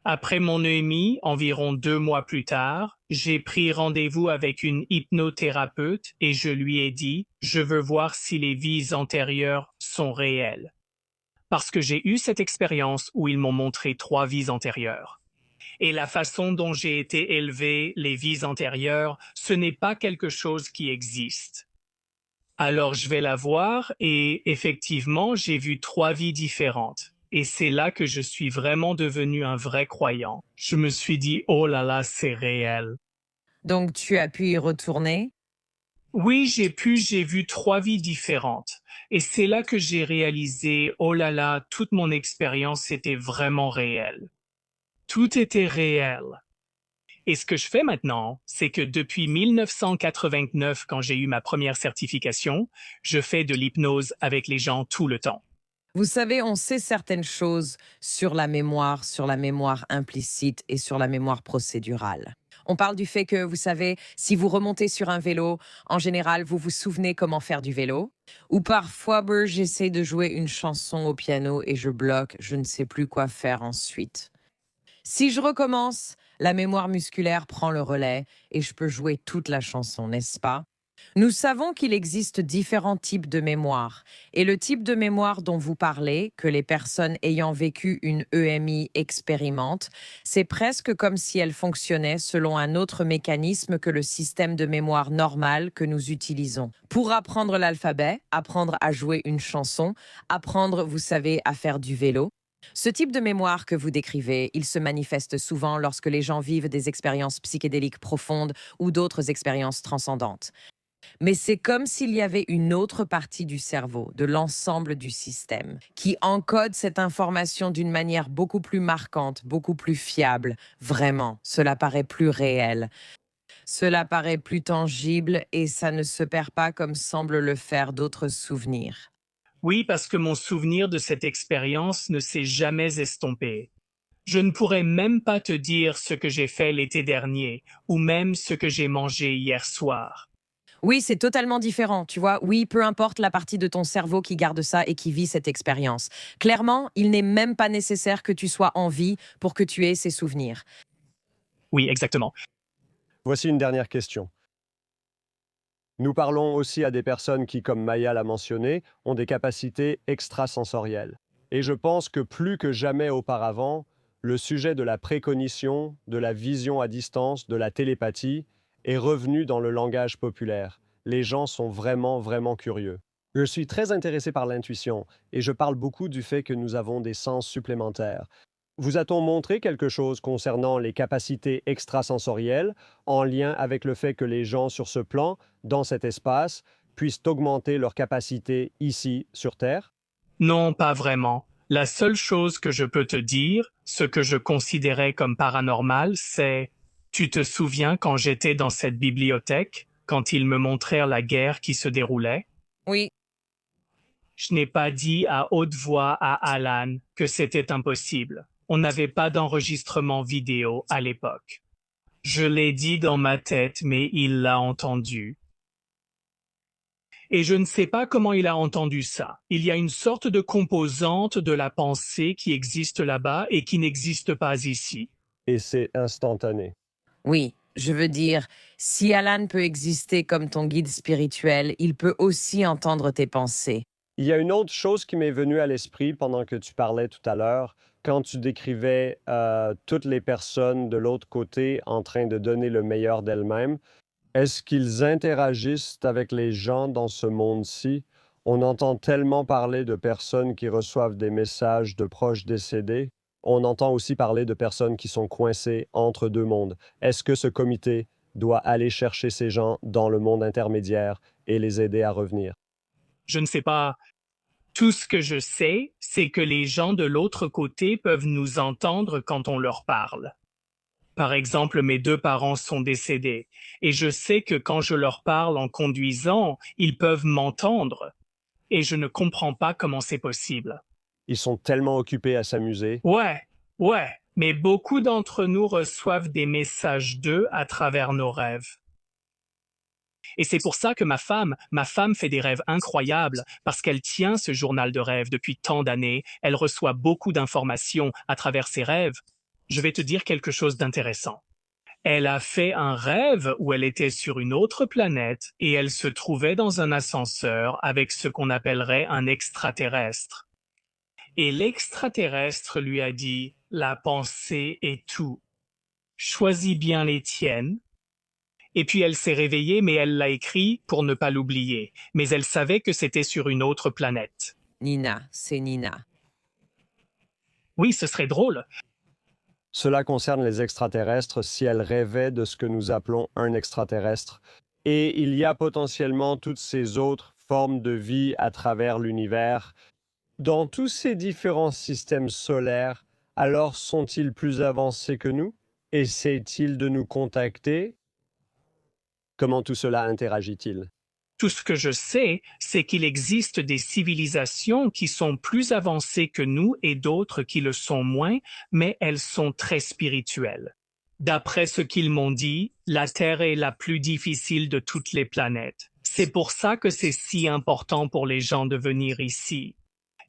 Après mon EMI, environ 2 mois plus tard, j'ai pris rendez-vous avec une hypnothérapeute et je lui ai dit « Je veux voir si les vies antérieures sont réelles. » Parce que j'ai eu cette expérience où ils m'ont montré 3 vies antérieures. Et la façon dont j'ai été élevé, les vies antérieures, ce n'est pas quelque chose qui existe. Alors je vais la voir et effectivement, j'ai vu 3 vies différentes. Et c'est là que je suis vraiment devenu un vrai croyant. Je me suis dit, oh là là, c'est réel. Donc, tu as pu y retourner? Oui, j'ai vu 3 vies différentes. Et c'est là que j'ai réalisé, oh là là, toute mon expérience était vraiment réelle. Tout était réel. Et ce que je fais maintenant, c'est que depuis 1989, quand j'ai eu ma première certification, je fais de l'hypnose avec les gens tout le temps. Vous savez, on sait certaines choses sur la mémoire implicite et sur la mémoire procédurale. On parle du fait que, vous savez, si vous remontez sur un vélo, en général, vous vous souvenez comment faire du vélo. Ou parfois, j'essaie de jouer une chanson au piano et je bloque, je ne sais plus quoi faire ensuite. Si je recommence, la mémoire musculaire prend le relais et je peux jouer toute la chanson, n'est-ce pas? Nous savons qu'il existe différents types de mémoire. Et le type de mémoire dont vous parlez, que les personnes ayant vécu une EMI expérimentent, c'est presque comme si elle fonctionnait selon un autre mécanisme que le système de mémoire normal que nous utilisons. Pour apprendre l'alphabet, apprendre à jouer une chanson, apprendre, vous savez, à faire du vélo. Ce type de mémoire que vous décrivez, il se manifeste souvent lorsque les gens vivent des expériences psychédéliques profondes ou d'autres expériences transcendantes. Mais c'est comme s'il y avait une autre partie du cerveau, de l'ensemble du système, qui encode cette information d'une manière beaucoup plus marquante, beaucoup plus fiable. Vraiment, cela paraît plus réel. Cela paraît plus tangible et ça ne se perd pas comme semblent le faire d'autres souvenirs. Oui, parce que mon souvenir de cette expérience ne s'est jamais estompé. Je ne pourrais même pas te dire ce que j'ai fait l'été dernier, ou même ce que j'ai mangé hier soir. Oui, c'est totalement différent, tu vois. Oui, peu importe la partie de ton cerveau qui garde ça et qui vit cette expérience. Clairement, il n'est même pas nécessaire que tu sois en vie pour que tu aies ces souvenirs. Oui, exactement. Voici une dernière question. Nous parlons aussi à des personnes qui, comme Maya l'a mentionné, ont des capacités extrasensorielles. Et je pense que plus que jamais auparavant, le sujet de la précognition, de la vision à distance, de la télépathie est revenu dans le langage populaire. Les gens sont vraiment, vraiment curieux. Je suis très intéressé par l'intuition et je parle beaucoup du fait que nous avons des sens supplémentaires. Vous a-t-on montré quelque chose concernant les capacités extrasensorielles en lien avec le fait que les gens sur ce plan, dans cet espace, puissent augmenter leurs capacités ici sur Terre? Non, pas vraiment. La seule chose que je peux te dire, ce que je considérais comme paranormal, c'est « Tu te souviens quand j'étais dans cette bibliothèque, quand ils me montrèrent la guerre qui se déroulait? » Oui, Je n'ai pas dit à haute voix à Alan que c'était impossible. On n'avait pas d'enregistrement vidéo à l'époque. Je l'ai dit dans ma tête, mais il l'a entendu. Et je ne sais pas comment il a entendu ça. Il y a une sorte de composante de la pensée qui existe là-bas et qui n'existe pas ici. Et c'est instantané. oui. Je veux dire, si Alan peut exister comme ton guide spirituel, il peut aussi entendre tes pensées. Il y a une autre chose qui m'est venue à l'esprit pendant que tu parlais tout à l'heure, quand tu décrivais toutes les personnes de l'autre côté en train de donner le meilleur d'elles-mêmes. Est-ce qu'ils interagissent avec les gens dans ce monde-ci? On entend tellement parler de personnes qui reçoivent des messages de proches décédés. On entend aussi parler de personnes qui sont coincées entre deux mondes. Est-ce que ce comité doit aller chercher ces gens dans le monde intermédiaire et les aider à revenir? Je ne sais pas. Tout ce que je sais, c'est que les gens de l'autre côté peuvent nous entendre quand on leur parle. Par exemple, mes deux parents sont décédés, et je sais que quand je leur parle en conduisant, ils peuvent m'entendre, et je ne comprends pas comment c'est possible. Ils sont tellement occupés à s'amuser. Ouais, mais beaucoup d'entre nous reçoivent des messages d'eux à travers nos rêves. Et c'est pour ça que ma femme fait des rêves incroyables, parce qu'elle tient ce journal de rêves depuis tant d'années, elle reçoit beaucoup d'informations à travers ses rêves. Je vais te dire quelque chose d'intéressant. Elle a fait un rêve où elle était sur une autre planète et elle se trouvait dans un ascenseur avec ce qu'on appellerait un extraterrestre. Et l'extraterrestre lui a dit, la pensée est tout. Choisis bien les tiennes. Et puis elle s'est réveillée, mais elle l'a écrit pour ne pas l'oublier. Mais elle savait que c'était sur une autre planète. Nina, c'est Nina. Oui, ce serait drôle. Cela concerne les extraterrestres si elles rêvaient de ce que nous appelons un extraterrestre. Et il y a potentiellement toutes ces autres formes de vie à travers l'univers. Dans tous ces différents systèmes solaires, alors sont-ils plus avancés que nous? Essaient-ils de nous contacter? Comment tout cela interagit-il? Tout ce que je sais, c'est qu'il existe des civilisations qui sont plus avancées que nous et d'autres qui le sont moins, mais elles sont très spirituelles. D'après ce qu'ils m'ont dit, la Terre est la plus difficile de toutes les planètes. C'est pour ça que c'est si important pour les gens de venir ici.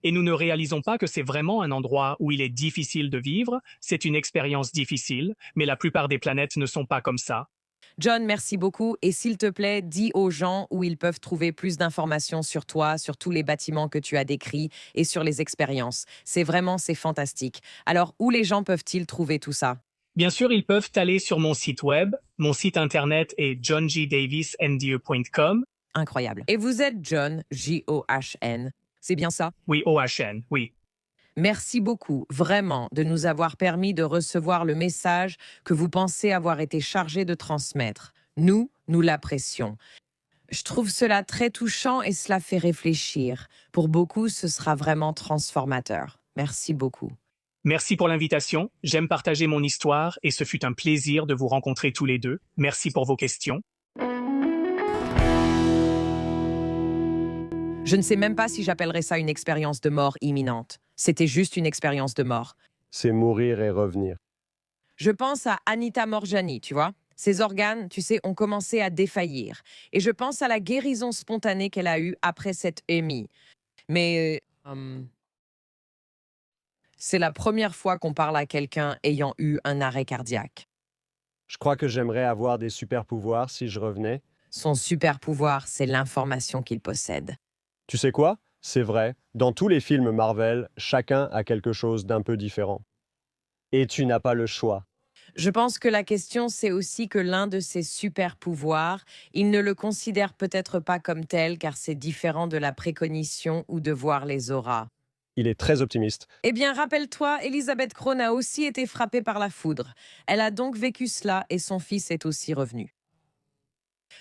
Et nous ne réalisons pas que c'est vraiment un endroit où il est difficile de vivre, c'est une expérience difficile, mais la plupart des planètes ne sont pas comme ça. John, merci beaucoup. Et s'il te plaît, dis aux gens où ils peuvent trouver plus d'informations sur toi, sur tous les bâtiments que tu as décrits et sur les expériences. C'est fantastique. Alors, où les gens peuvent-ils trouver tout ça? Bien sûr, ils peuvent aller sur mon site web. Mon site internet est johnjdavisnde.com. Incroyable. Et vous êtes John, J-O-H-N. C'est bien ça? Oui, OHN, oui. Merci beaucoup, vraiment, de nous avoir permis de recevoir le message que vous pensez avoir été chargé de transmettre. Nous l'apprécions. Je trouve cela très touchant et cela fait réfléchir. Pour beaucoup, ce sera vraiment transformateur. Merci beaucoup. Merci pour l'invitation. J'aime partager mon histoire et ce fut un plaisir de vous rencontrer tous les deux. Merci pour vos questions. Je ne sais même pas si j'appellerais ça une expérience de mort imminente. C'était juste une expérience de mort. C'est mourir et revenir. Je pense à Anita Morjani, tu vois. Ses organes, tu sais, ont commencé à défaillir. Et je pense à la guérison spontanée qu'elle a eue après cette EMI. Mais c'est la première fois qu'on parle à quelqu'un ayant eu un arrêt cardiaque. Je crois que j'aimerais avoir des super pouvoirs si je revenais. Son super pouvoir, c'est l'information qu'il possède. Tu sais quoi? C'est vrai, dans tous les films Marvel, chacun a quelque chose d'un peu différent. Et tu n'as pas le choix. Je pense que la question, c'est aussi que l'un de ses super pouvoirs, il ne le considère peut-être pas comme tel car c'est différent de la précognition ou de voir les auras. Il est très optimiste. Eh bien, rappelle-toi, Elisabeth Krohn a aussi été frappée par la foudre. Elle a donc vécu cela et son fils est aussi revenu.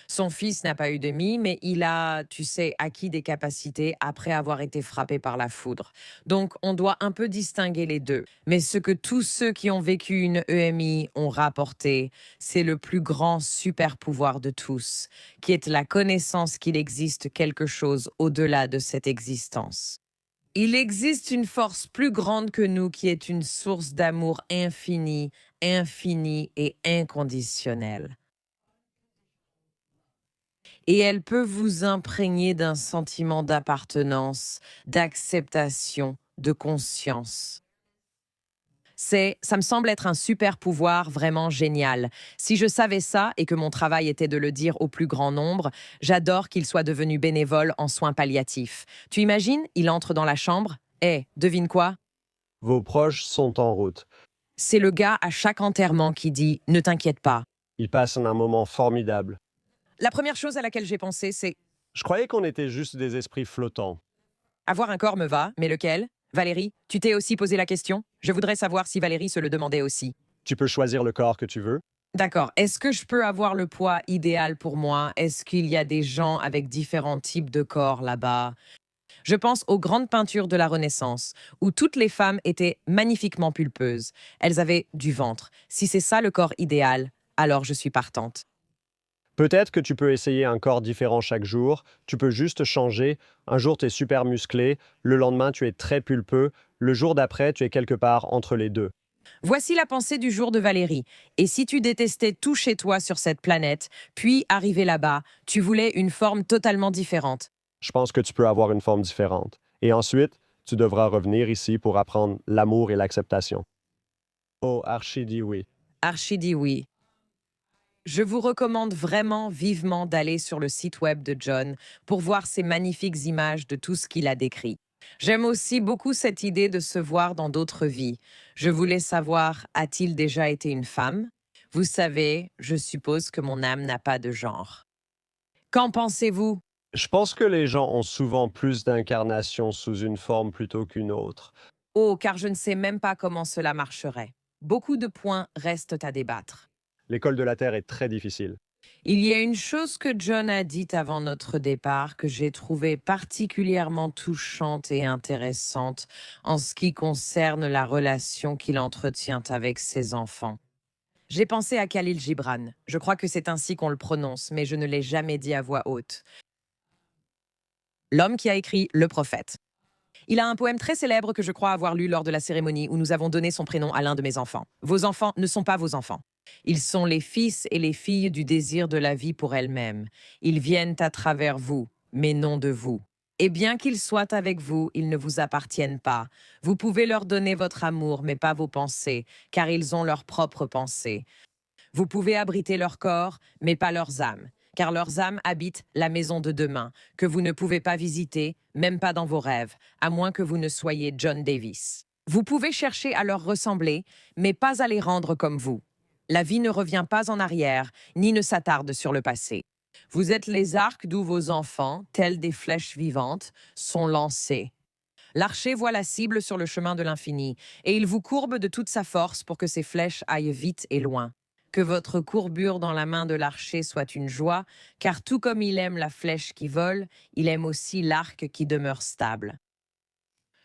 Son fils n'a pas eu de mie, mais il a, tu sais, acquis des capacités après avoir été frappé par la foudre. Donc, on doit un peu distinguer les deux. Mais ce que tous ceux qui ont vécu une EMI ont rapporté, c'est le plus grand super pouvoir de tous, qui est la connaissance qu'il existe quelque chose au-delà de cette existence. Il existe une force plus grande que nous qui est une source d'amour infini, infinie et inconditionnelle. Et elle peut vous imprégner d'un sentiment d'appartenance, d'acceptation, de conscience. Ça me semble être un super pouvoir vraiment génial. Si je savais ça et que mon travail était de le dire au plus grand nombre, j'adore qu'il soit devenu bénévole en soins palliatifs. Tu imagines, il entre dans la chambre. Devine quoi? Vos proches sont en route. C'est le gars à chaque enterrement qui dit « Ne t'inquiète pas ». Ils passent un moment formidable. La première chose à laquelle j'ai pensé, c'est Je croyais qu'on était juste des esprits flottants. avoir un corps me va, mais lequel? Valérie, tu t'es aussi posé la question? Je voudrais savoir si Valérie se le demandait aussi. Tu peux choisir le corps que tu veux. D'accord. Est-ce que je peux avoir le poids idéal pour moi? Est-ce qu'il y a des gens avec différents types de corps là-bas? Je pense aux grandes peintures de la Renaissance, où toutes les femmes étaient magnifiquement pulpeuses. Elles avaient du ventre. Si c'est ça le corps idéal, alors je suis partante. Peut-être que tu peux essayer un corps différent chaque jour, tu peux juste changer. Un jour, tu es super musclé, le lendemain, tu es très pulpeux, le jour d'après, tu es quelque part entre les deux. Voici la pensée du jour de Valérie. Et si tu détestais tout chez toi sur cette planète, puis arrivé là-bas, tu voulais une forme totalement différente. Je pense que tu peux avoir une forme différente. Et ensuite, tu devras revenir ici pour apprendre l'amour et l'acceptation. Oh, Archie dit oui. Archie dit oui. Je vous recommande vraiment vivement d'aller sur le site web de John pour voir ces magnifiques images de tout ce qu'il a décrit. J'aime aussi beaucoup cette idée de se voir dans d'autres vies. Je voulais savoir, a-t-il déjà été une femme? Vous savez, je suppose que mon âme n'a pas de genre. Qu'en pensez-vous? Je pense que les gens ont souvent plus d'incarnations sous une forme plutôt qu'une autre. Oh, car je ne sais même pas comment cela marcherait. Beaucoup de points restent à débattre. L'école de la Terre est très difficile. Il y a une chose que John a dite avant notre départ que j'ai trouvée particulièrement touchante et intéressante en ce qui concerne la relation qu'il entretient avec ses enfants. J'ai pensé à Khalil Gibran. Je crois que c'est ainsi qu'on le prononce, mais je ne l'ai jamais dit à voix haute. L'homme qui a écrit Le Prophète. Il a un poème très célèbre que je crois avoir lu lors de la cérémonie où nous avons donné son prénom à l'un de mes enfants. Vos enfants ne sont pas vos enfants. Ils sont les fils et les filles du désir de la vie pour elles-mêmes. Ils viennent à travers vous, mais non de vous. Et bien qu'ils soient avec vous, ils ne vous appartiennent pas. Vous pouvez leur donner votre amour, mais pas vos pensées, car ils ont leurs propres pensées. Vous pouvez abriter leur corps, mais pas leurs âmes, car leurs âmes habitent la maison de demain, que vous ne pouvez pas visiter, même pas dans vos rêves, à moins que vous ne soyez John Davis. Vous pouvez chercher à leur ressembler, mais pas à les rendre comme vous. La vie ne revient pas en arrière, ni ne s'attarde sur le passé. Vous êtes les arcs d'où vos enfants, tels des flèches vivantes, sont lancés. L'archer voit la cible sur le chemin de l'infini, et il vous courbe de toute sa force pour que ces flèches aillent vite et loin. Que votre courbure dans la main de l'archer soit une joie, car tout comme il aime la flèche qui vole, il aime aussi l'arc qui demeure stable.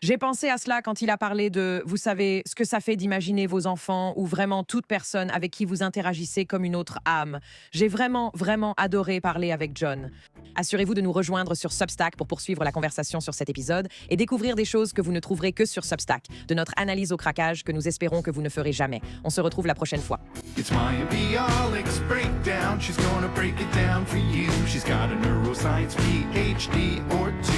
J'ai pensé à cela quand il a parlé de, vous savez, ce que ça fait d'imaginer vos enfants ou vraiment toute personne avec qui vous interagissez comme une autre âme. J'ai vraiment, vraiment adoré parler avec John. Assurez-vous de nous rejoindre sur Substack pour poursuivre la conversation sur cet épisode et découvrir des choses que vous ne trouverez que sur Substack, de notre analyse au craquage que nous espérons que vous ne ferez jamais. On se retrouve la prochaine fois. It's Maya Bialik's breakdown. She's gonna break it down for you. She's got a neuroscience PhD or two.